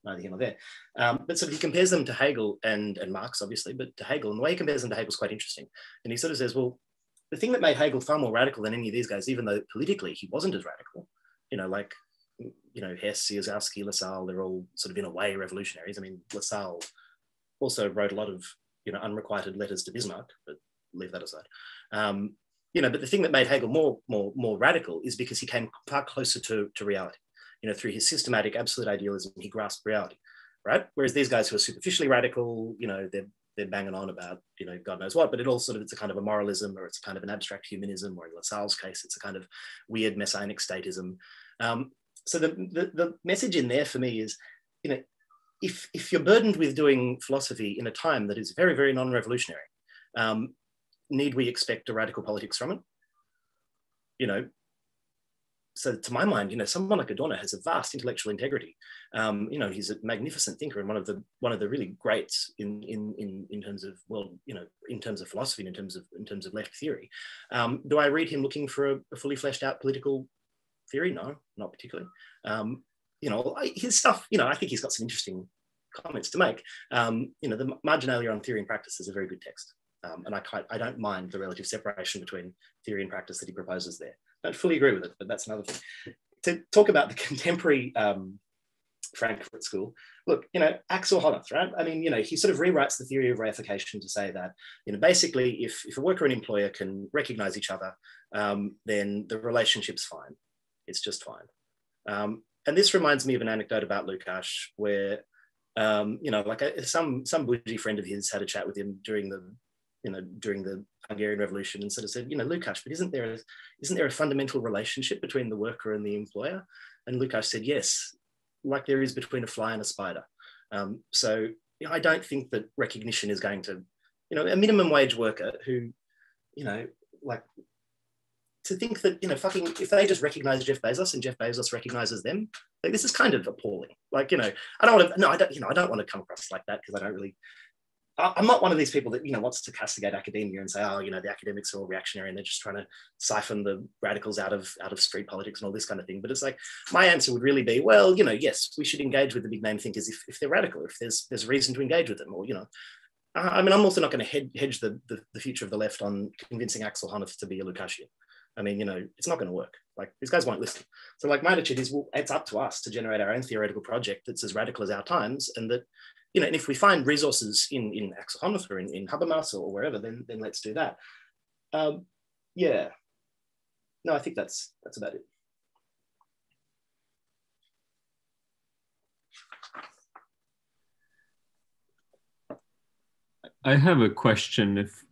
neither here nor there. But sort of he compares them to Hegel and Marx, obviously, but to Hegel, and the way he compares them to Hegel is quite interesting. And he sort of says, well, the thing that made Hegel far more radical than any of these guys, even though politically he wasn't as radical, Hess, Sierzowski, Lassalle, they're all sort of in a way revolutionaries. I mean, Lassalle also wrote a lot of, unrequited letters to Bismarck, but leave that aside. But the thing that made Hegel more radical is because he came far closer to reality. Through his systematic absolute idealism, he grasped reality, right? Whereas these guys who are superficially radical, they're banging on about, God knows what, but it's a kind of a moralism, or it's a kind of an abstract humanism, or in Lassalle's case, it's a kind of weird messianic statism. So the message in there for me is, if you're burdened with doing philosophy in a time that is very, very non-revolutionary, need we expect a radical politics from it? so to my mind, someone like Adorno has a vast intellectual integrity. He's a magnificent thinker and one of the really greats in terms of, well, in terms of philosophy, and in terms of left theory. Do I read him looking for a fully fleshed out political theory? No, not particularly. His stuff, I think he's got some interesting comments to make. The Marginalia on Theory and Practice is a very good text. And I don't mind the relative separation between theory and practice that he proposes there. I don't fully agree with it, but that's another thing. To talk about the contemporary Frankfurt School, look, Axel Honneth, right? I mean, he sort of rewrites the theory of reification to say that, basically if a worker and employer can recognize each other, then the relationship's fine. It's just fine. And this reminds me of an anecdote about Lukács where, some bougie friend of his had a chat with him during the Hungarian Revolution and sort of said, Lukács, but isn't there a fundamental relationship between the worker and the employer? And Lukács said, yes, like there is between a fly and a spider. So I don't think that recognition is going to, a minimum wage worker who, to think that, if they just recognize Jeff Bezos and Jeff Bezos recognizes them, this is kind of appalling. I don't want to come across like that because I'm not one of these people that, wants to castigate academia and say, oh, the academics are all reactionary and they're just trying to siphon the radicals out of street politics and all this kind of thing. But it's like, my answer would really be, well, yes, we should engage with the big name thinkers if they're radical, if there's a reason to engage with them, or, I'm also not going to hedge the future of the left on convincing Axel Honneth to be a Lukacsian. I mean, it's not going to work. These guys won't listen. So my attitude is, well, it's up to us to generate our own theoretical project that's as radical as our times, and that, and if we find resources in Axel Honneth or in Habermas or wherever, then let's do that. Yeah. No, I think that's about it. I have a question. If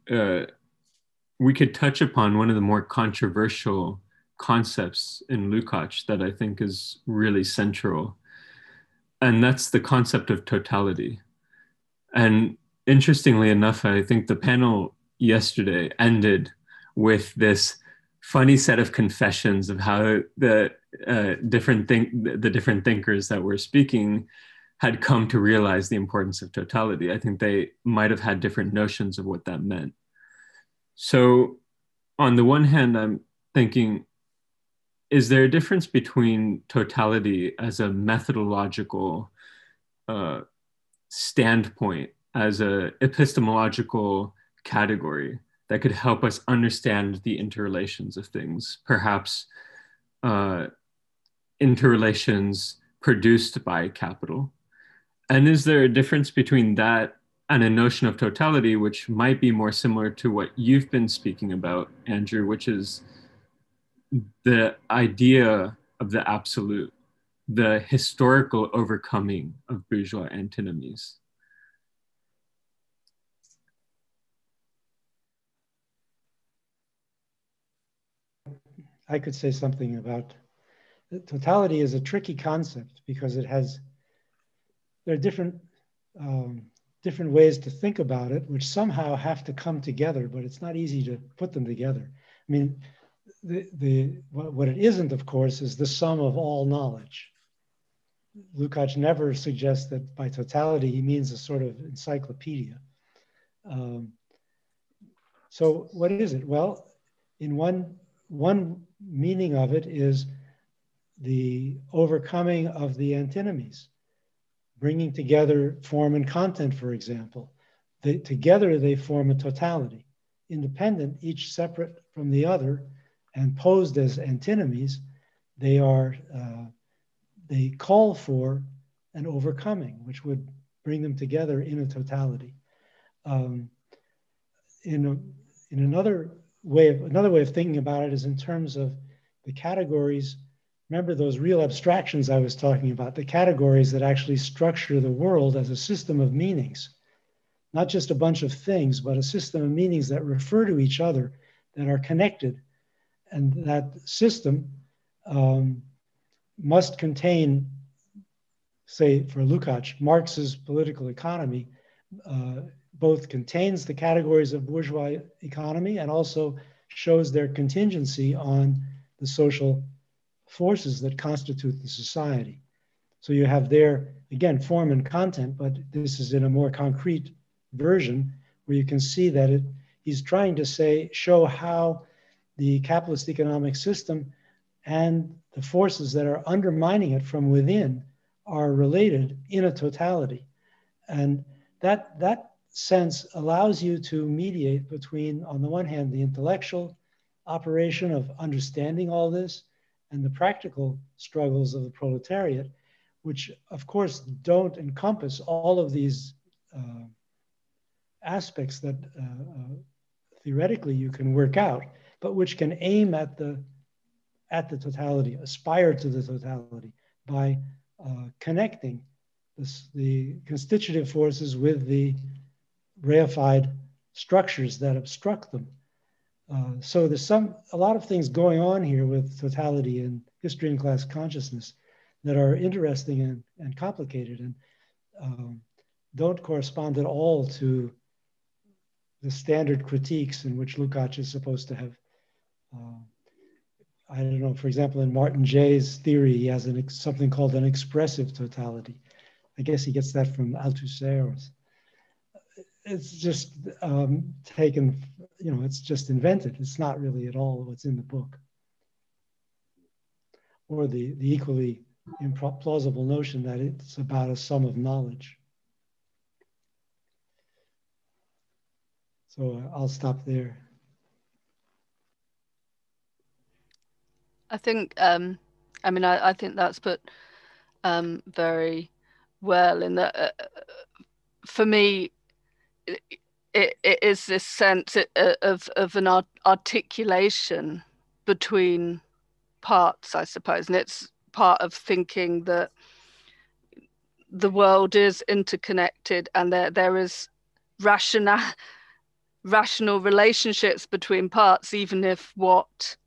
we could touch upon one of the more controversial concepts in Lukács that I think is really central, and that's the concept of totality. And interestingly enough, I think the panel yesterday ended with this funny set of confessions of how the different thinkers that were speaking had come to realize the importance of totality. I think they might have had different notions of what that meant. So on the one hand, I'm thinking, is there a difference between totality as a methodological standpoint, as an epistemological category that could help us understand the interrelations of things, perhaps interrelations produced by capital? And is there a difference between that and a notion of totality, which might be more similar to what you've been speaking about, Andrew, which is the idea of the absolute, the historical overcoming of bourgeois antinomies? I could say something about totality. Is a tricky concept because there are different ways to think about it, which somehow have to come together, but it's not easy to put them together. I mean, what it isn't, of course, is the sum of all knowledge. Lukács never suggests that by totality he means a sort of encyclopedia. So what is it? Well, in one meaning of it is the overcoming of the antinomies, bringing together form and content, for example. Together they form a totality, independent, each separate from the other, and posed as antinomies. They call for an overcoming, which would bring them together in a totality. Another way of thinking about it is in terms of the categories. Remember those real abstractions I was talking about, the categories that actually structure the world as a system of meanings, not just a bunch of things, but a system of meanings that refer to each other, that are connected. And that system must contain, say for Lukács, Marx's political economy both contains the categories of bourgeois economy and also shows their contingency on the social forces that constitute the society. So you have there, again, form and content, but this is in a more concrete version where you can see that he's trying to show how the capitalist economic system and the forces that are undermining it from within are related in a totality. And that sense allows you to mediate between, on the one hand, the intellectual operation of understanding all this and the practical struggles of the proletariat, which of course don't encompass all of these aspects that theoretically you can work out, but which can aim at the totality, aspire to the totality by connecting the constitutive forces with the reified structures that obstruct them. So there's a lot of things going on here with totality and history and class consciousness that are interesting and complicated and don't correspond at all to the standard critiques in which Lukács is supposed to have. I don't know, for example, in Martin Jay's theory, he has something called an expressive totality. I guess he gets that from Althusser. It's just taken, it's just invented. It's not really at all what's in the book. Or the equally implausible notion that it's about a sum of knowledge. So I'll stop there. I think, I think that's put very well in that. For me, it is this sense of an articulation between parts, I suppose, and it's part of thinking that the world is interconnected and there is rational relationships between parts, even if what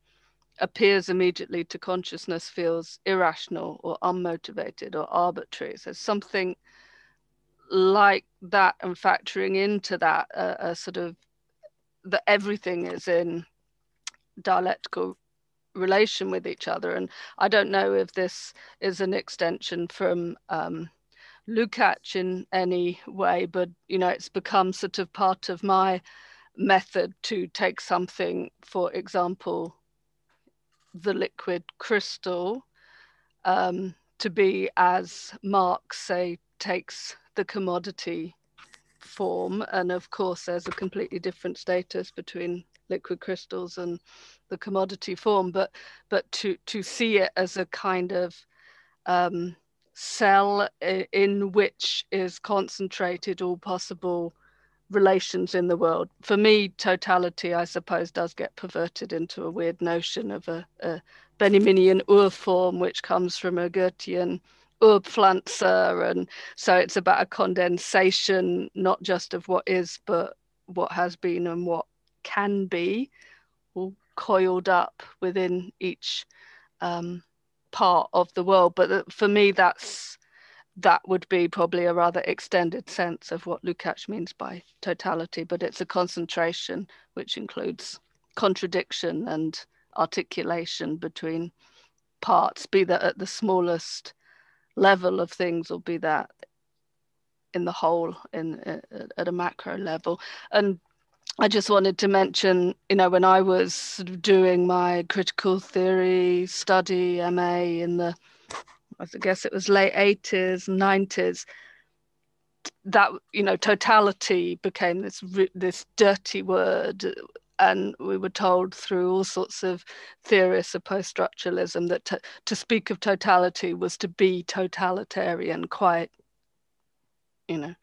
appears immediately to consciousness feels irrational or unmotivated or arbitrary. So something like that, and factoring into that a sort of that everything is in dialectical relation with each other. And I don't know if this is an extension from Lukács in any way, but it's become sort of part of my method to take something, for example, the liquid crystal, to be, as Marx say, takes the commodity form. And of course there's a completely different status between liquid crystals and the commodity form, but to see it as a kind of cell in which is concentrated all possible relations in the world. For me, totality, I suppose, does get perverted into a weird notion of a Benjaminian Urform, which comes from a Goethean Urpflanzer, and so it's about a condensation, not just of what is, but what has been and what can be, all coiled up within each part of the world. But for me, that would be probably a rather extended sense of what Lukács means by totality, but it's a concentration which includes contradiction and articulation between parts, be that at the smallest level of things or be that in the whole, at a macro level. And I just wanted to mention, when I was sort of doing my critical theory study, MA, in the, I guess it was late 80s, 90s, that, totality became this dirty word. And we were told through all sorts of theorists of post-structuralism that to speak of totality was to be totalitarian, quite,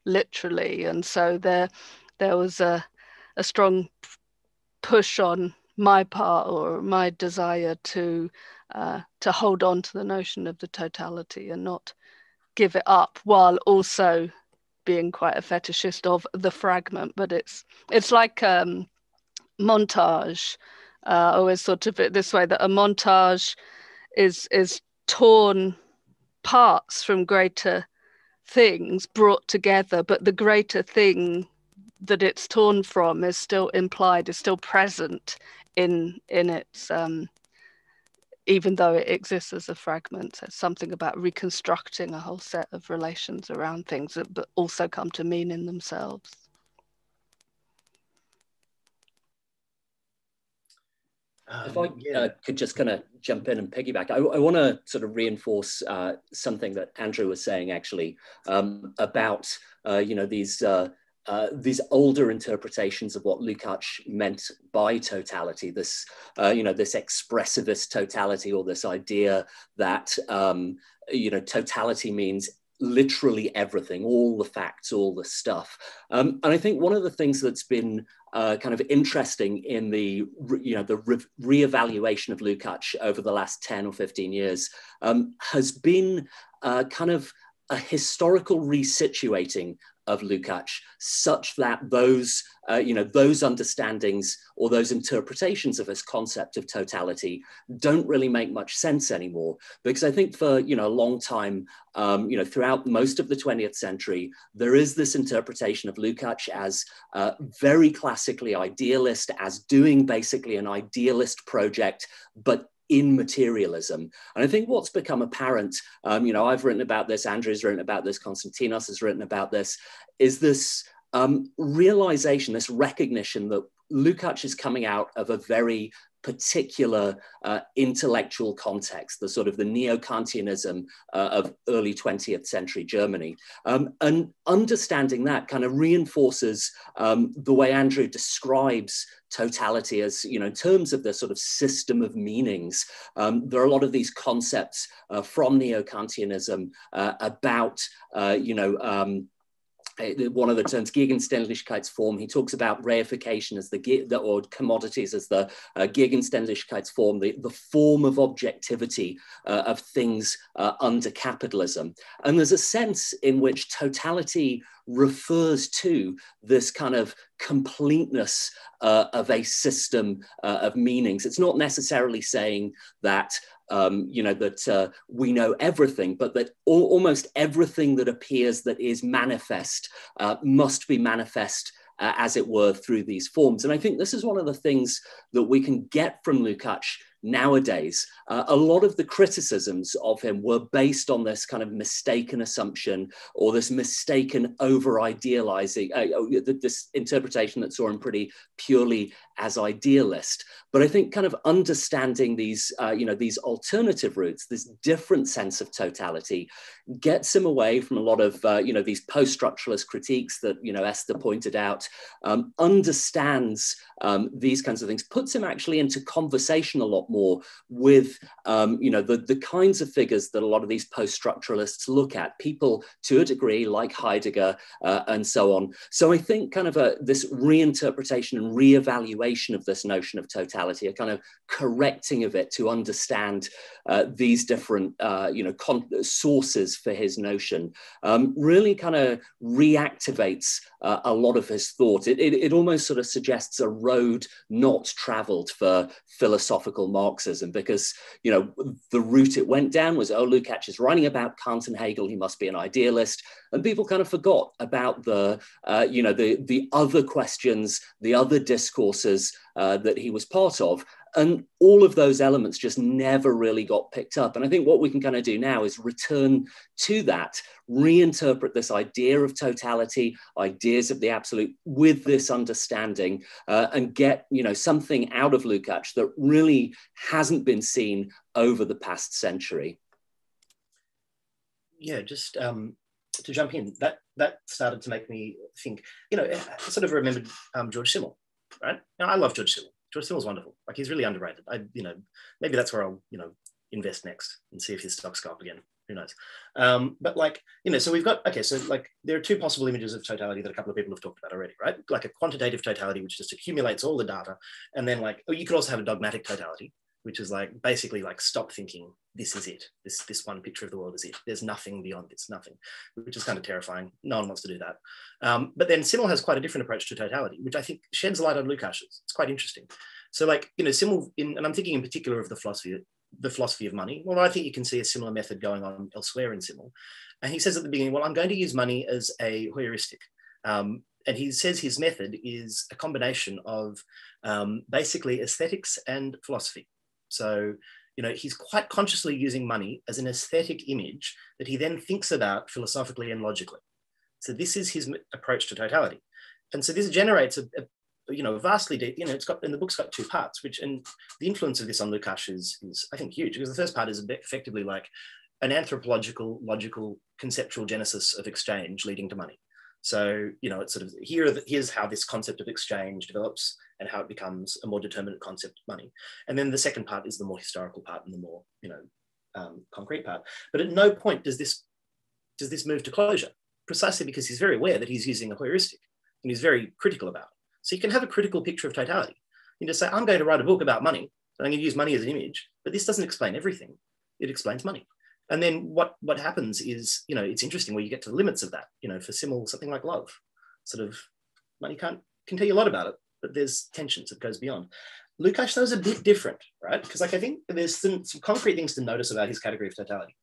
literally. And so there was a strong push on my part, or my desire to hold on to the notion of the totality and not give it up, while also being quite a fetishist of the fragment. But it's like montage. I always thought of it this way, that a montage is torn parts from greater things brought together, but the greater thing that it's torn from is still implied, is still present in its even though it exists as a fragment. So it's something about reconstructing a whole set of relations around things that but also come to mean in themselves. If I could just kind of jump in and piggyback, I want to sort of reinforce something that Andrew was saying actually about these older interpretations of what Lukács meant by totality, this this expressivist totality, or this idea that totality means literally everything, all the facts, all the stuff. And I think one of the things that's been kind of interesting in the reevaluation of Lukács over the last 10 or 15 years has been kind of a historical resituating of Lukács, such that those those understandings or those interpretations of this concept of totality don't really make much sense anymore. Because I think for a long time, throughout most of the 20th century, there is this interpretation of Lukács as very classically idealist, as doing basically an idealist project, but in materialism. And I think what's become apparent, I've written about this, Andrew's written about this, Konstantinos has written about this, is this realization, this recognition that Lukács is coming out of a very particular intellectual context, the sort of the neo-Kantianism of early 20th century Germany. And understanding that kind of reinforces the way Andrew describes totality as, in terms of the sort of system of meanings. There are a lot of these concepts from neo-Kantianism about, one of the terms, Gegenständlichkeitsform. He talks about reification as or commodities as the Gegenständlichkeitsform, the form of objectivity of things under capitalism. And there's a sense in which totality refers to this kind of completeness of a system of meanings. It's not necessarily saying that that we know everything, but that almost everything that appears that is manifest must be manifest, as it were, through these forms. And I think this is one of the things that we can get from Lukács nowadays. A lot of the criticisms of him were based on this kind of mistaken assumption, or this mistaken over-idealizing, this interpretation that saw him pretty purely as idealist. But I think kind of understanding these, these alternative routes, this different sense of totality, gets him away from a lot of, these post-structuralist critiques that, Esther pointed out, understands these kinds of things, puts him actually into conversation a lot more with, the kinds of figures that a lot of these post-structuralists look at, people to a degree like Heidegger and so on. So I think kind of this reinterpretation and reevaluation of this notion of totality, a kind of correcting of it to understand these different, sources for his notion, really kind of reactivates a lot of his thought. It almost sort of suggests a road not traveled for philosophical Marxism, because, the route it went down was, Lukács is writing about Kant and Hegel, he must be an idealist. And people kind of forgot about the other questions, the other discourses that he was part of. And all of those elements just never really got picked up. And I think what we can kind of do now is return to that, reinterpret this idea of totality, ideas of the absolute, with this understanding, and get, something out of Lukács that really hasn't been seen over the past century. Yeah, just to jump in, that started to make me think, I sort of remembered George Simmel, right? Now, I love George Simmel. George Simmel's wonderful. Like, he's really underrated. Maybe that's where I'll, invest next and see if his stocks go up again. Who knows? But so we've got, there are two possible images of totality that a couple of people have talked about already, right? Like a quantitative totality, which just accumulates all the data. And then you could also have a dogmatic totality, which is basically stop thinking, this is it. This one picture of the world is it. There's nothing beyond this, nothing, which is kind of terrifying. No one wants to do that. But then Simmel has quite a different approach to totality, which I think sheds light on Lukács. It's quite interesting. So Simmel, and I'm thinking in particular of the philosophy of money. Well, I think you can see a similar method going on elsewhere in Simmel. And he says at the beginning, well, I'm going to use money as a heuristic. And he says his method is a combination of basically aesthetics and philosophy. So, You know, he's quite consciously using money as an aesthetic image that he then thinks about philosophically and logically. So this is his approach to totality. And so this generates a vastly deep, it's got, and the book's got two parts, and the influence of this on Lukács is I think huge, because the first part is effectively like an anthropological, logical, conceptual genesis of exchange leading to money. So, it's sort of, here's how this concept of exchange develops and how it becomes a more determinate concept of money. And then the second part is the more historical part and the more, concrete part. But at no point does this move to closure, precisely because he's very aware that he's using a heuristic and he's very critical about it. So you can have a critical picture of totality. You just say, I'm going to write a book about money, and I'm going to use money as an image, but this doesn't explain everything. It explains money. And then what happens is, it's interesting where you get to the limits of that, for something like love, sort of money can tell you a lot about it, but there's tensions that goes beyond. Lukács, though, is a bit different, right? Because I think there's some concrete things to notice about his category of totality.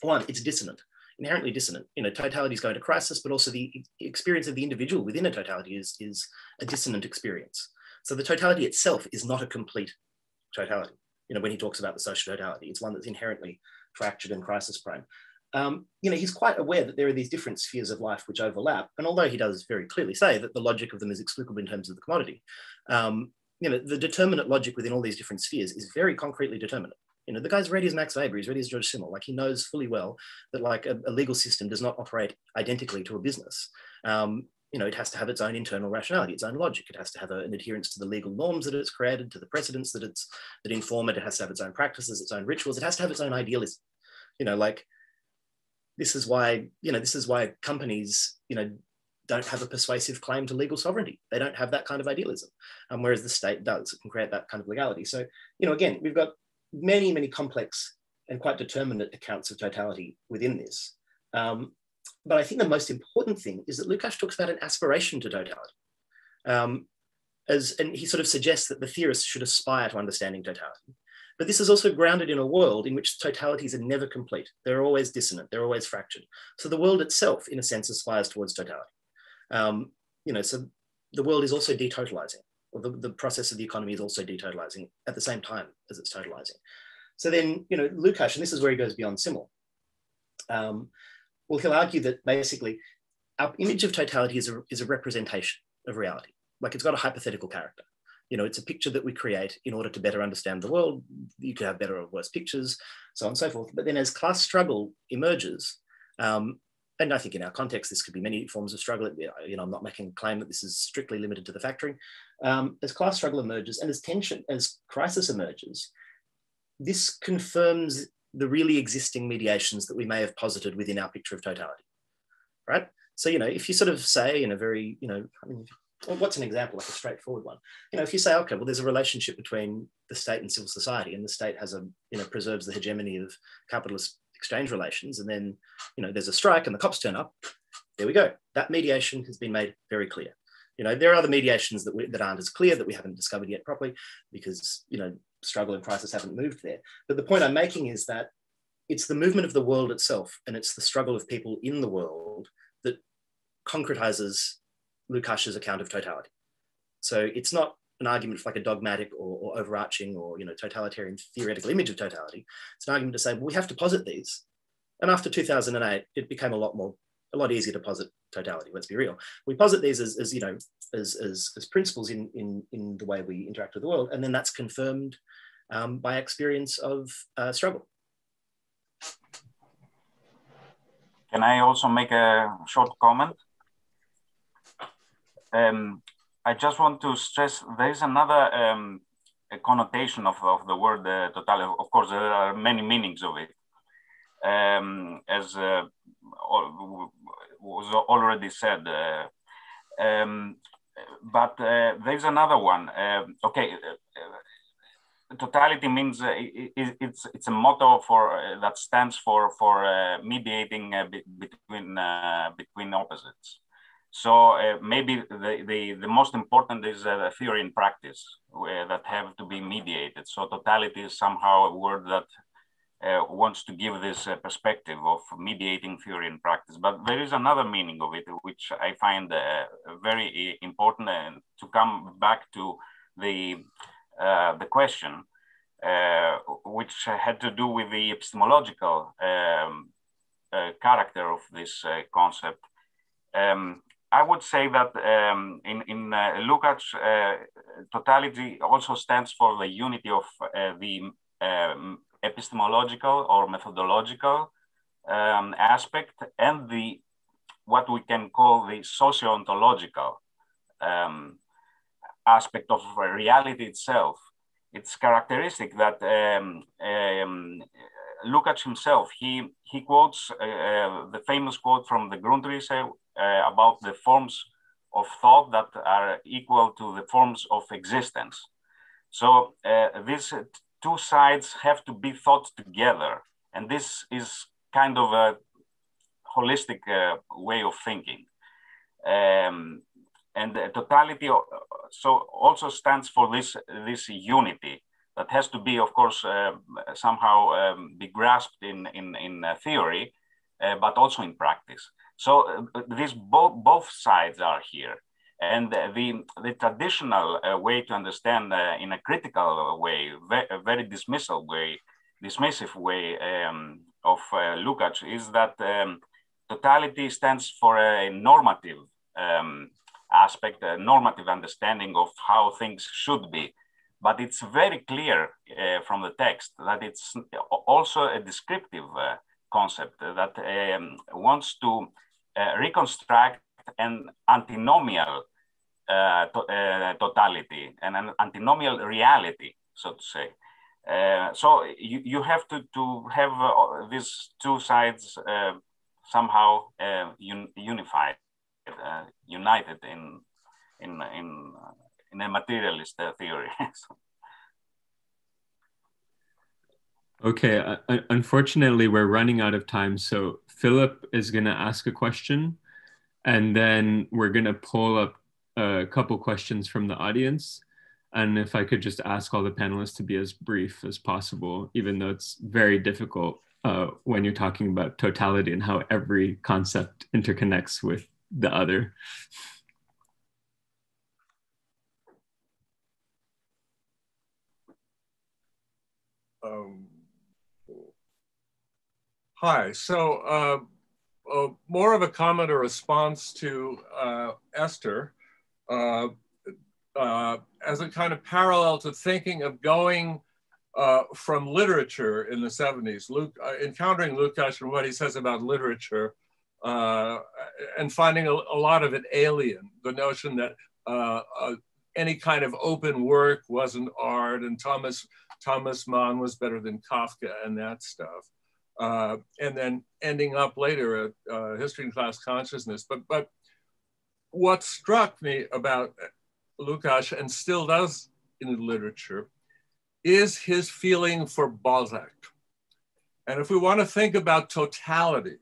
One, it's dissonant, inherently dissonant. Totality is going to crisis, but also the experience of the individual within a totality is a dissonant experience. So the totality itself is not a complete totality. When he talks about the social totality, it's one that's inherently fractured and crisis prone. He's quite aware that there are these different spheres of life which overlap. And although he does very clearly say that the logic of them is explicable in terms of the commodity, the determinate logic within all these different spheres is very concretely determinate. The guy's ready as Max Weber, he's ready as George Simmel. Like, he knows fully well that like a legal system does not operate identically to a business. It has to have its own internal rationality, its own logic. It has to have an adherence to the legal norms that it's created, to the precedents that inform it. It has to have its own practices, its own rituals. It has to have its own idealism. This is why companies, don't have a persuasive claim to legal sovereignty. They don't have that kind of idealism, whereas the state does. It can create that kind of legality. So, again, we've got many, many complex and quite determinate accounts of totality within this. But I think the most important thing is that Lukács talks about an aspiration to totality. And he sort of suggests that the theorists should aspire to understanding totality. But this is also grounded in a world in which totalities are never complete. They're always dissonant, they're always fractured. So the world itself, in a sense, aspires towards totality. So the world is also detotalizing, or the process of the economy is also detotalizing at the same time as it's totalizing. So then, Lukács, and this is where he goes beyond Simmel, he'll argue that basically our image of totality is a representation of reality. Like, it's got a hypothetical character. It's a picture that we create in order to better understand the world. You could have better or worse pictures, so on and so forth. But then as class struggle emerges, and I think in our context, this could be many forms of struggle. I'm not making a claim that this is strictly limited to the factory. As class struggle emerges and as crisis emerges, this confirms the really existing mediations that we may have posited within our picture of totality, right? So, if you sort of say in a very, what's an example, like a straightforward one? If you say, okay, well, there's a relationship between the state and civil society, and the state has preserves the hegemony of capitalist exchange relations, and then, there's a strike and the cops turn up, there we go. That mediation has been made very clear. There are other mediations that aren't as clear, that we haven't discovered yet properly, because, struggle and crisis haven't moved there. But the point I'm making is that it's the movement of the world itself, and it's the struggle of people in the world that concretizes Lukács' account of totality. So it's not an argument for like a dogmatic or overarching or totalitarian theoretical image of totality. It's an argument to say, well, we have to posit these. And after 2008, it became a lot easier to posit totality. Let's be real. We posit these as principles in the way we interact with the world, and then that's confirmed by experience of struggle. Can I also make a short comment? I just want to stress there is another a connotation of the word totality. Of course, there are many meanings of it. As was already said, but there's another one. Totality means it's a motto that stands for mediating between opposites. So maybe the most important is the theory and practice that have to be mediated. So totality is somehow a word that wants to give this perspective of mediating theory and practice. But there is another meaning of it, which I find very important, and to come back to the question. which had to do with the epistemological character of this concept. I would say that in Lukács, totality also stands for the unity of the epistemological or methodological aspect and the what we can call the socio-ontological aspect of reality itself. It's characteristic that Lukács himself, he quotes the famous quote from the Grundrisse about the forms of thought that are equal to the forms of existence. So these two sides have to be thought together. And this is kind of a holistic way of thinking. And totality so also stands for this unity that has to be, of course, somehow be grasped in theory, but also in practice. So these both sides are here. And the traditional way to understand in a critical way, a very dismissive way of Lukács is that totality stands for a normative aspect, a normative understanding of how things should be. But it's very clear from the text that it's also a descriptive concept that wants to reconstruct an antinomial totality and an antinomial reality, so to say. So you have to have these two sides somehow unified, united in a materialist theory. Okay, unfortunately, we're running out of time. So Philip is going to ask a question, and then we're going to pull up a couple questions from the audience. And if I could just ask all the panelists to be as brief as possible, even though it's very difficult when you're talking about totality and how every concept interconnects with the other. Hi, so more of a comment or response to Esther as a kind of parallel to thinking of going from literature in the 70s, encountering Lukács and what he says about literature and finding a lot of it alien, the notion that any kind of open work wasn't art and Thomas Mann was better than Kafka and that stuff. And then ending up later at History in Class Consciousness. But what struck me about Lukács, and still does in the literature, is his feeling for Balzac. And if we want to think about totality,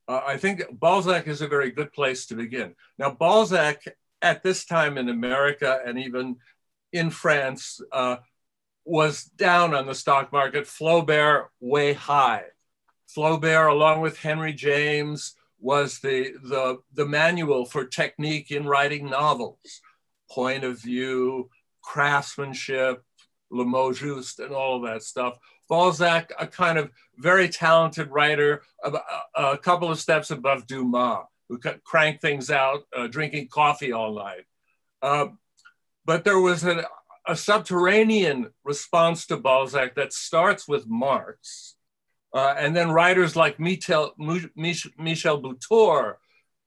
I think Balzac is a very good place to begin. Now, Balzac at this time in America and even in France was down on the stock market. Flaubert way high. Flaubert, along with Henry James, was the manual for technique in writing novels, point of view, craftsmanship, le mot juste, and all of that stuff. Balzac, a kind of very talented writer, a couple of steps above Dumas, who could crank things out, drinking coffee all night. But there was a subterranean response to Balzac that starts with Marx. And then writers like Michel Butor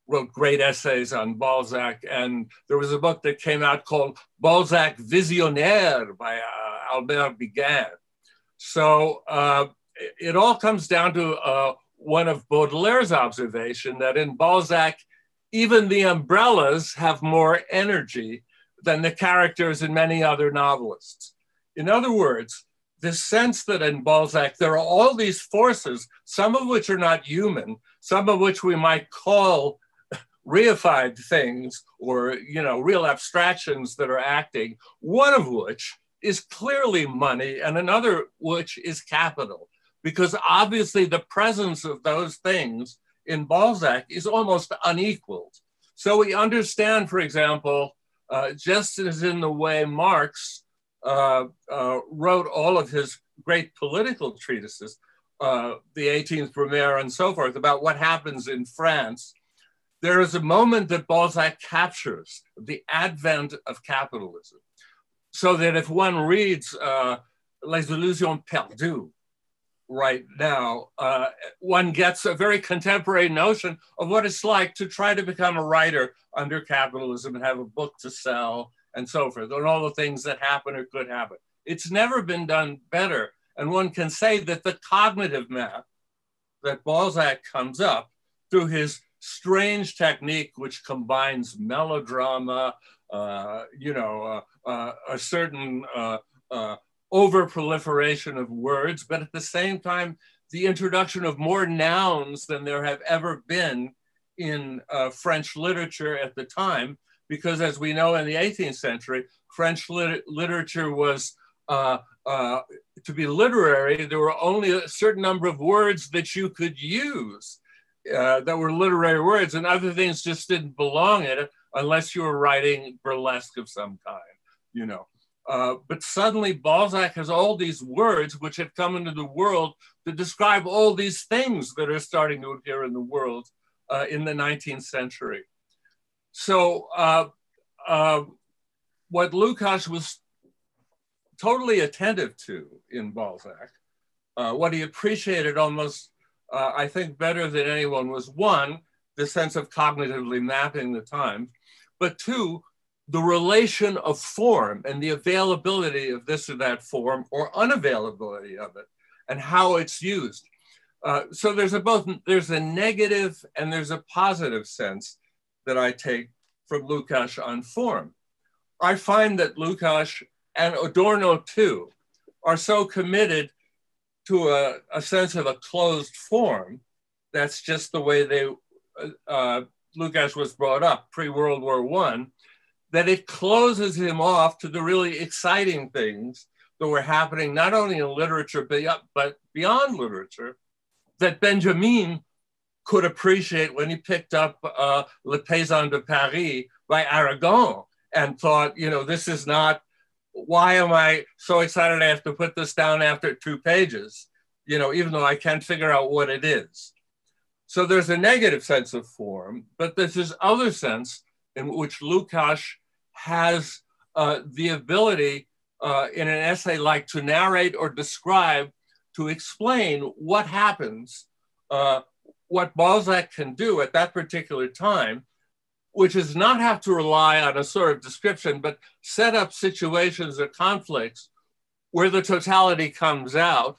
wrote great essays on Balzac. And there was a book that came out called Balzac Visionnaire by Albert Biguin. So it all comes down to one of Baudelaire's observation that in Balzac, even the umbrellas have more energy than the characters in many other novelists. In other words, this sense that in Balzac, there are all these forces, some of which are not human, some of which we might call reified things or, real abstractions that are acting, one of which is clearly money and another which is capital, because obviously the presence of those things in Balzac is almost unequaled. So we understand, for example, just as in the way Marx wrote all of his great political treatises, the 18th Brumaire and so forth, about what happens in France, there is a moment that Balzac captures, the advent of capitalism. So that if one reads Les Illusions Perdues right now, one gets a very contemporary notion of what it's like to try to become a writer under capitalism and have a book to sell and so forth, and all the things that happen or could happen. It's never been done better. And one can say that the cognitive map that Balzac comes up through his strange technique, which combines melodrama, a certain over-proliferation of words, but at the same time, the introduction of more nouns than there have ever been in French literature at the time, because as we know in the 18th century, French literature was, to be literary, there were only a certain number of words that you could use that were literary words, and other things just didn't belong in it unless you were writing burlesque of some kind, But suddenly Balzac has all these words which have come into the world to describe all these things that are starting to appear in the world in the 19th century. So what Lukács was totally attentive to in Balzac, what he appreciated almost, I think, better than anyone was, one, the sense of cognitively mapping the time, but two, the relation of form and the availability of this or that form or unavailability of it and how it's used. So there's a negative and there's a positive sense that I take from Lukács on form. I find that Lukács and Adorno too are so committed to a sense of a closed form. That's just the way Lukács was brought up pre-World War I, that it closes him off to the really exciting things that were happening, not only in literature, but beyond literature, that Benjamin could appreciate when he picked up Le Paysan de Paris by Aragon and thought, this is not, why am I so excited I have to put this down after 2 pages, even though I can't figure out what it is. So there's a negative sense of form, but there's this other sense in which Lukács has the ability in an essay like to narrate or describe, to explain what happens, what Balzac can do at that particular time, which is not have to rely on a sort of description, but set up situations or conflicts where the totality comes out,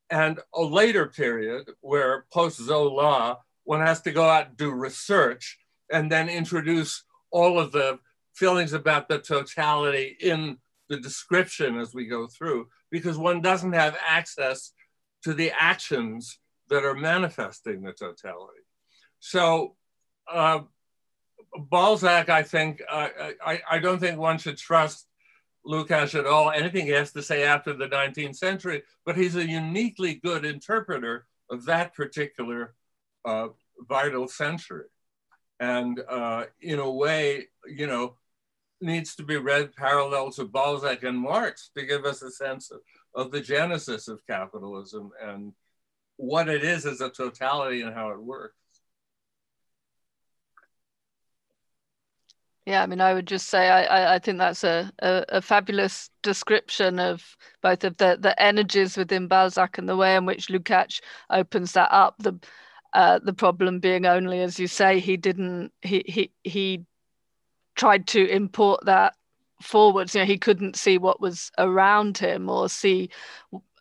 and a later period where post-Zola, one has to go out and do research and then introduce all of the feelings about the totality in the description as we go through, because one doesn't have access to the actions that are manifesting the totality. So Balzac, I think, I don't think one should trust Lukács at all, anything he has to say after the 19th century, but he's a uniquely good interpreter of that particular vital century. And in a way, needs to be read parallel to Balzac and Marx to give us a sense of the genesis of capitalism and what it is as a totality and how it works. Yeah, I would just say I think that's a fabulous description of both of the energies within Balzac and the way in which Lukács opens that up. The problem being only, as you say, he tried to import that forwards. He couldn't see what was around him or see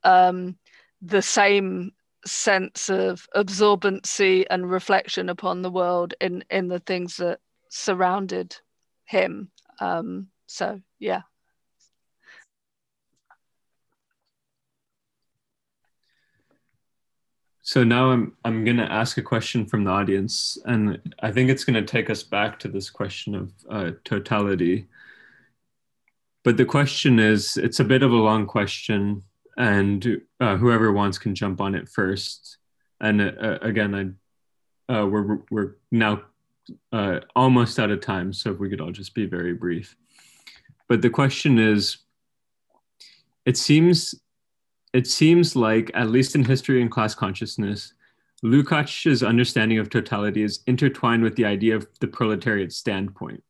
the same sense of absorbency and reflection upon the world in the things that surrounded him. So yeah. So now I'm going to ask a question from the audience, and I think it's going to take us back to this question of totality. But the question is, it's a bit of a long question, and whoever wants can jump on it first. And again, we're now almost out of time, so if we could all just be very brief. But the question is, it seems like, at least in history and class consciousness, Lukács's understanding of totality is intertwined with the idea of the proletariat standpoint.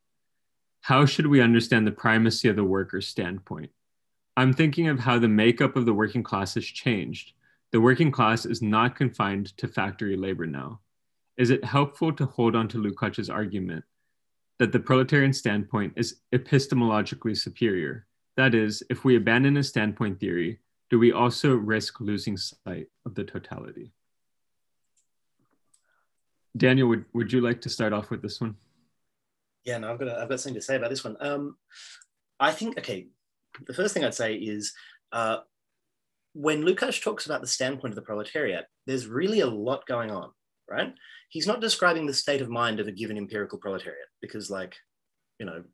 How should we understand the primacy of the worker's standpoint? I'm thinking of how the makeup of the working class has changed. The working class is not confined to factory labor now. Is it helpful to hold on to Lukács's argument that the proletarian standpoint is epistemologically superior? That is, if we abandon a standpoint theory, do we also risk losing sight of the totality? Daniel, would you like to start off with this one? Yeah, no, I've got something to say about this one. I think, okay, the first thing I'd say is when Lukács talks about the standpoint of the proletariat, there's really a lot going on, right? He's not describing the state of mind of a given empirical proletariat because, like, you know,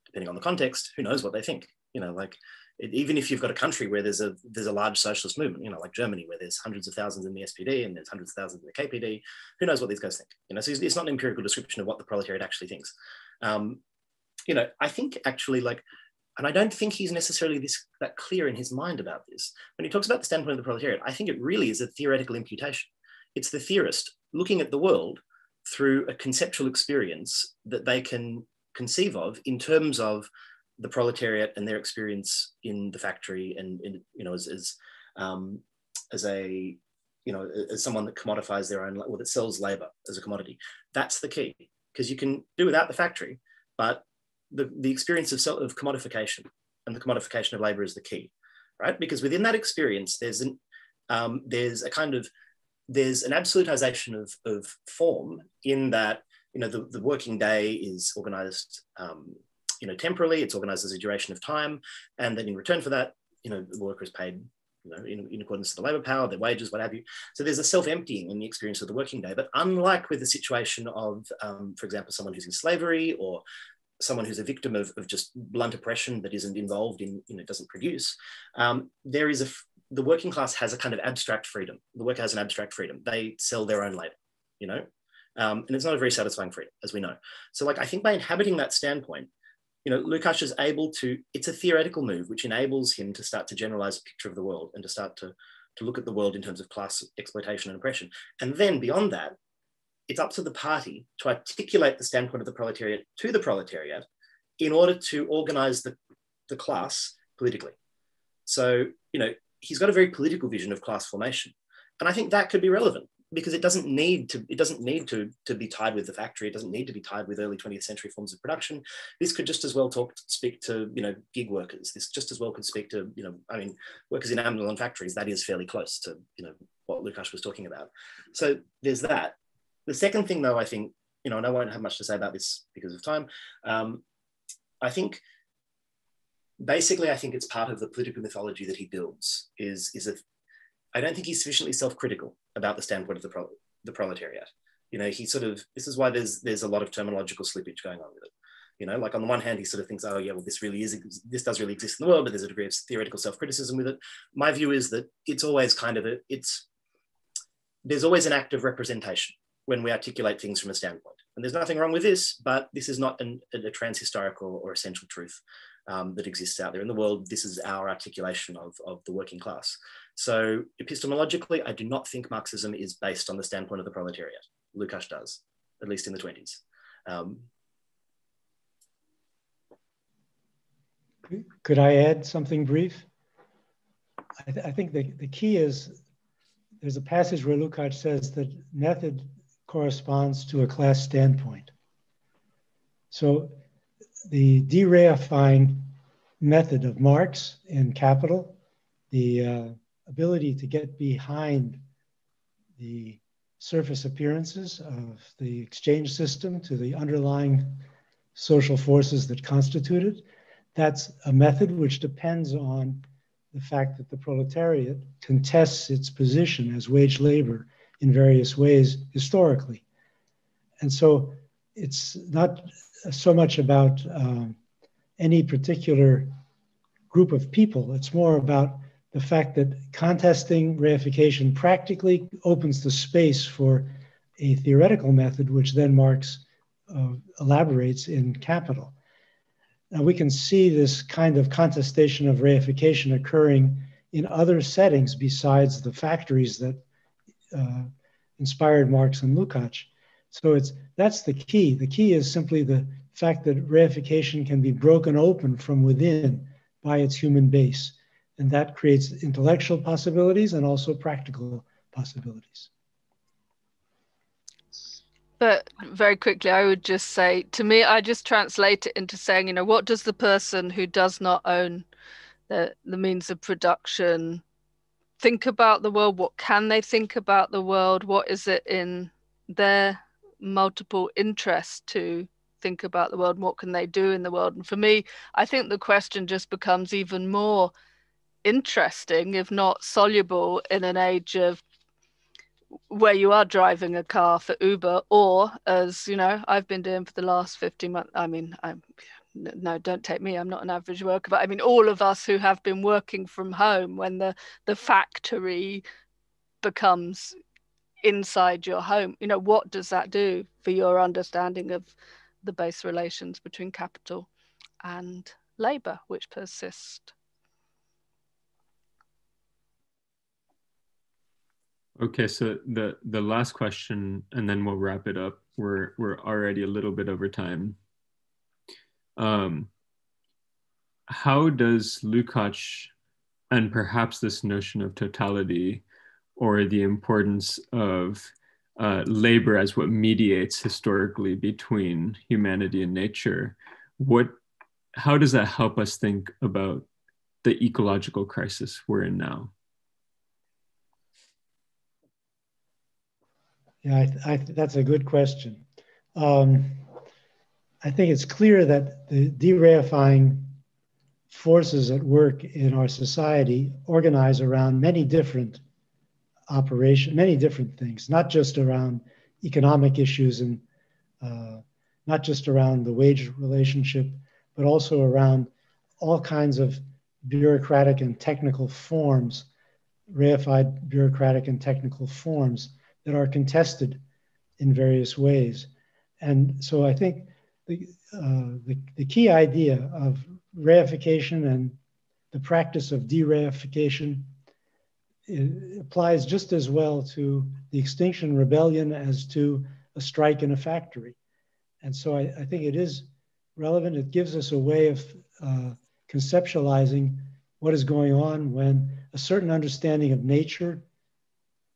depending on the context, who knows what they think? You know, like, even if you've got a country where there's a large socialist movement, you know, like Germany, where there's hundreds of thousands in the SPD and there's hundreds of thousands in the KPD, who knows what these guys think? You know, so it's not an empirical description of what the proletariat actually thinks. You know, I think actually, like, and I don't think he's necessarily that clear in his mind about this. When he talks about the standpoint of the proletariat, I think it really is a theoretical imputation. It's the theorist looking at the world through a conceptual experience that they can conceive of in terms of the proletariat and their experience in the factory, and you know, as a, you know, as someone that commodifies their own, or that sells labor as a commodity. That's the key, because you can do without the factory, but the experience of commodification and the commodification of labor is the key, right? Because within that experience, there's an absolutization of form, in that, you know, the working day is organized, you know, temporally, it's organized as a duration of time. And then in return for that, you know, the worker is paid, you know, in accordance to the labor power, their wages, what have you. So there's a self-emptying in the experience of the working day. But unlike with the situation of, for example, someone who's in slavery, or someone who's a victim of just blunt oppression that isn't involved in, you know, doesn't produce, the working class has a kind of abstract freedom. The worker has an abstract freedom. They sell their own labor, you know, and it's not a very satisfying freedom, as we know. So, like, I think by inhabiting that standpoint, you know, Lukács is able to, it's a theoretical move which enables him to start to generalize a picture of the world and to start to look at the world in terms of class exploitation and oppression. And then beyond that, it's up to the party to articulate the standpoint of the proletariat to the proletariat in order to organize the class politically. So, you know, he's got a very political vision of class formation. And I think that could be relevant, because it doesn't need to be tied with the factory. It doesn't need to be tied with early 20th century forms of production. This could just as well speak to, you know, gig workers. This just as well could speak to, you know, I mean, workers in Amazon factories. That is fairly close to, you know, what Lukács was talking about. So there's that. The second thing, though, I think, you know, and I won't have much to say about this because of time. I think, basically, I think it's part of the political mythology that he builds I don't think he's sufficiently self-critical about the standpoint of the proletariat. You know, he sort of, this is why there's a lot of terminological slippage going on with it. You know, like on the one hand, he sort of thinks, oh yeah, well, this does really exist in the world, but there's a degree of theoretical self-criticism with it. My view is that it's always kind of there's always an act of representation when we articulate things from a standpoint. And there's nothing wrong with this, but this is not a trans-historical or essential truth that exists out there in the world. This is our articulation of the working class. So epistemologically, I do not think Marxism is based on the standpoint of the proletariat. Lukács does, at least in the 20s. Could I add something brief? I think the key is, there's a passage where Lukács says that method corresponds to a class standpoint. So the de-reifying method of Marx in Capital, the ability to get behind the surface appearances of the exchange system to the underlying social forces that constitute it, that's a method which depends on the fact that the proletariat contests its position as wage labor in various ways historically. And so it's not so much about any particular group of people. It's more about the fact that contesting reification practically opens the space for a theoretical method, which then Marx elaborates in Capital. Now we can see this kind of contestation of reification occurring in other settings besides the factories that inspired Marx and Lukács. So that's the key. The key is simply the fact that reification can be broken open from within by its human base. And that creates intellectual possibilities and also practical possibilities. But very quickly, I would just say, to me, I just translate it into saying, you know, what does the person who does not own the means of production think about the world? What can they think about the world? What is it in their multiple interests to think about the world? And what can they do in the world? And for me, I think the question just becomes even more interesting, if not soluble, in an age of where you are driving a car for Uber, or, as you know, I've been doing for the last 50 months. I mean, no, don't take me, I'm not an average worker, but I mean all of us who have been working from home, when the factory becomes inside your home, you know, what does that do for your understanding of the base relations between capital and labor, which persist? Okay, so the last question, and then we'll wrap it up. We're already a little bit over time. How does Lukács, and perhaps this notion of totality, or the importance of labor as what mediates historically between humanity and nature, how does that help us think about the ecological crisis we're in now? Yeah, that's a good question. I think it's clear that the dereifying forces at work in our society organize around many different operations, many different things, not just around economic issues and not just around the wage relationship, but also around all kinds of bureaucratic and technical forms, reified bureaucratic and technical forms that are contested in various ways. And so I think the key idea of reification and the practice of dereification applies just as well to the Extinction Rebellion as to a strike in a factory. And so I think it is relevant. It gives us a way of conceptualizing what is going on when a certain understanding of nature,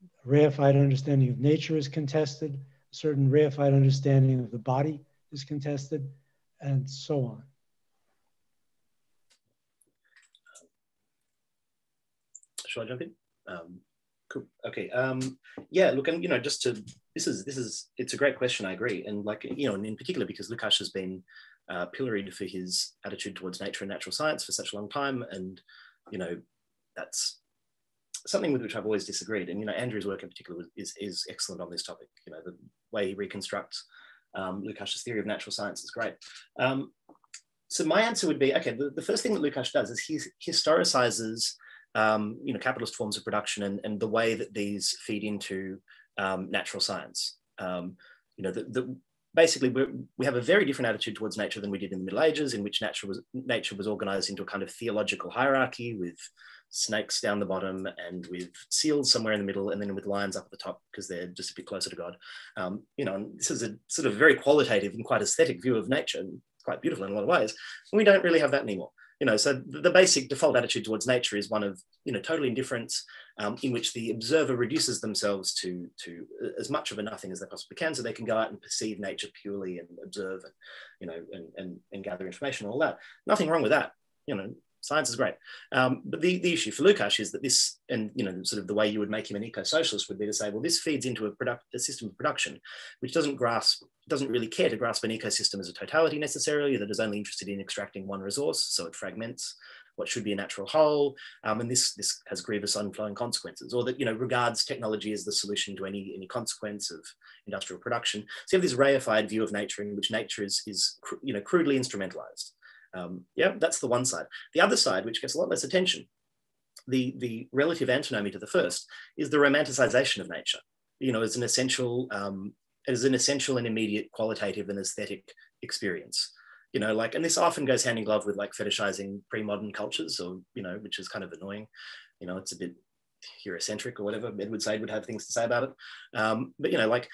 a reified understanding of nature is contested, a certain reified understanding of the body is contested, and so on. Shall I jump in? Cool. Okay. Yeah. Look, and just to it's a great question. I agree, and and in particular because Lukács has been pilloried for his attitude towards nature and natural science for such a long time, and that's something with which I've always disagreed. And Andrew's work in particular is excellent on this topic. The way he reconstructs Lukács' theory of natural science is great. So my answer would be, okay, the first thing that Lukács does is he historicizes capitalist forms of production and the way that these feed into natural science. Basically, we have a very different attitude towards nature than we did in the Middle Ages, in which nature was organized into a kind of theological hierarchy with snakes down the bottom and with seals somewhere in the middle, and then with lions up at the top because they're just a bit closer to God. And this is a sort of very qualitative and quite aesthetic view of nature, and quite beautiful in a lot of ways. And we don't really have that anymore. So the basic default attitude towards nature is one of total indifference, in which the observer reduces themselves to as much of a nothing as they possibly can, so they can go out and perceive nature purely and observe, and gather information and all that. Nothing wrong with that. Science is great. But the issue for Lukács is that this, and sort of the way you would make him an eco-socialist would be to say, well, this feeds into a system of production which doesn't really care to grasp an ecosystem as a totality necessarily, that is only interested in extracting one resource, so it fragments what should be a natural whole, and this has grievous unflowing consequences, or that regards technology as the solution to any consequence of industrial production. So you have this reified view of nature in which nature is crudely instrumentalized. Yeah, that's the one side. The other side, which gets a lot less attention, the relative antinomy to the first, is the romanticization of nature. As an essential and immediate qualitative and aesthetic experience. You know, like, and this often goes hand in glove with like fetishizing pre-modern cultures, or, you know, which is kind of annoying. You know, it's a bit Eurocentric or whatever. Edward Said would have things to say about it. But, you know, like,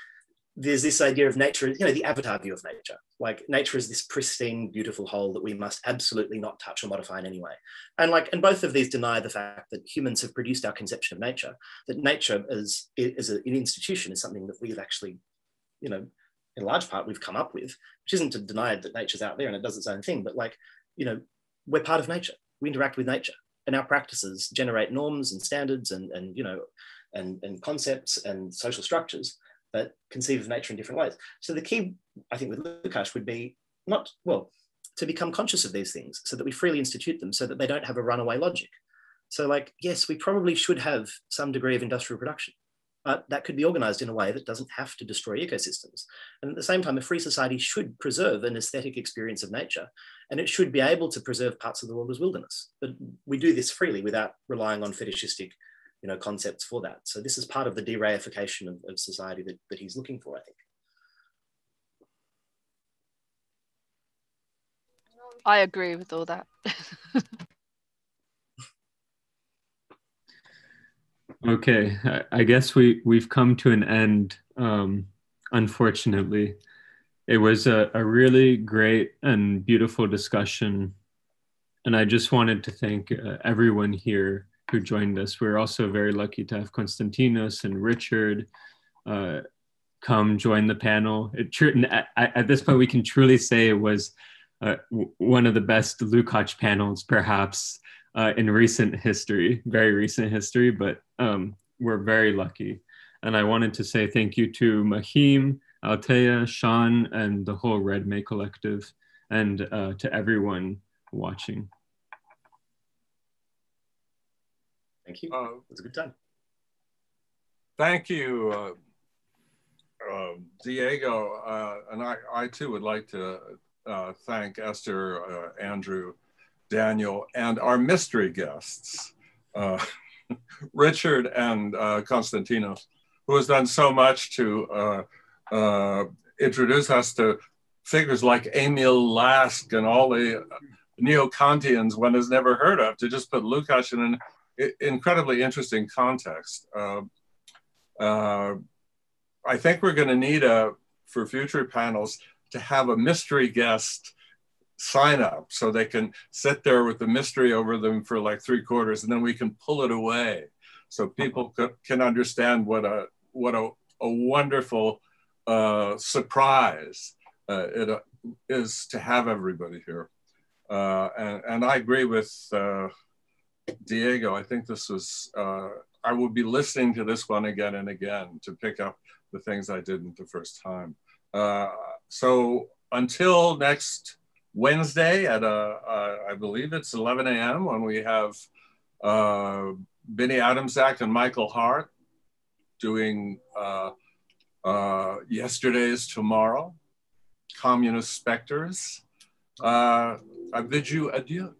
there's this idea of nature, you know, the avatar view of nature. Like, nature is this pristine, beautiful whole that we must absolutely not touch or modify in any way. And like, and both of these deny the fact that humans have produced our conception of nature, that nature as an institution is something that we've actually, you know, in large part we've come up with, which isn't to deny that nature's out there and it does its own thing, but like, you know, we're part of nature. We interact with nature, and our practices generate norms and standards and you know, and concepts and social structures that conceive of nature in different ways. So the key, I think, with Lukács would be not, well, to become conscious of these things so that we freely institute them so that they don't have a runaway logic. So like, yes, we probably should have some degree of industrial production, but that could be organized in a way that doesn't have to destroy ecosystems. And at the same time, a free society should preserve an aesthetic experience of nature, and it should be able to preserve parts of the world as wilderness. But we do this freely without relying on fetishistic, you know, concepts for that. So this is part of the de-reification of society that he's looking for, I think. I agree with all that. Okay, I guess we've come to an end, unfortunately. It was a really great and beautiful discussion. And I just wanted to thank everyone here who joined us. We're also very lucky to have Konstantinos and Richard come join the panel. At this point, we can truly say it was one of the best Lukács panels, perhaps, in recent history, very recent history, but we're very lucky. And I wanted to say thank you to Mahim, Altea, Sean, and the whole Red May Collective, and to everyone watching. Thank you. It was a good time. Thank you, Diego. And I too would like to thank Esther, Andrew, Daniel, and our mystery guests, Richard and Konstantinos, who has done so much to introduce us to figures like Emil Lask and all the neo-Kantians one has never heard of, to just put Lukács in an incredibly interesting context. I think we're going to need for future panels to have a mystery guest sign up so they can sit there with the mystery over them for like 3/4, and then we can pull it away so people can understand what a wonderful surprise it is to have everybody here. And I agree with Diego. I think this was, I will be listening to this one again and again to pick up the things I didn't the first time. So until next Wednesday at, I believe it's 11 a.m. when we have Benny Adamczak and Michael Hart doing Yesterday's Tomorrow, Communist Specters. I bid you adieu.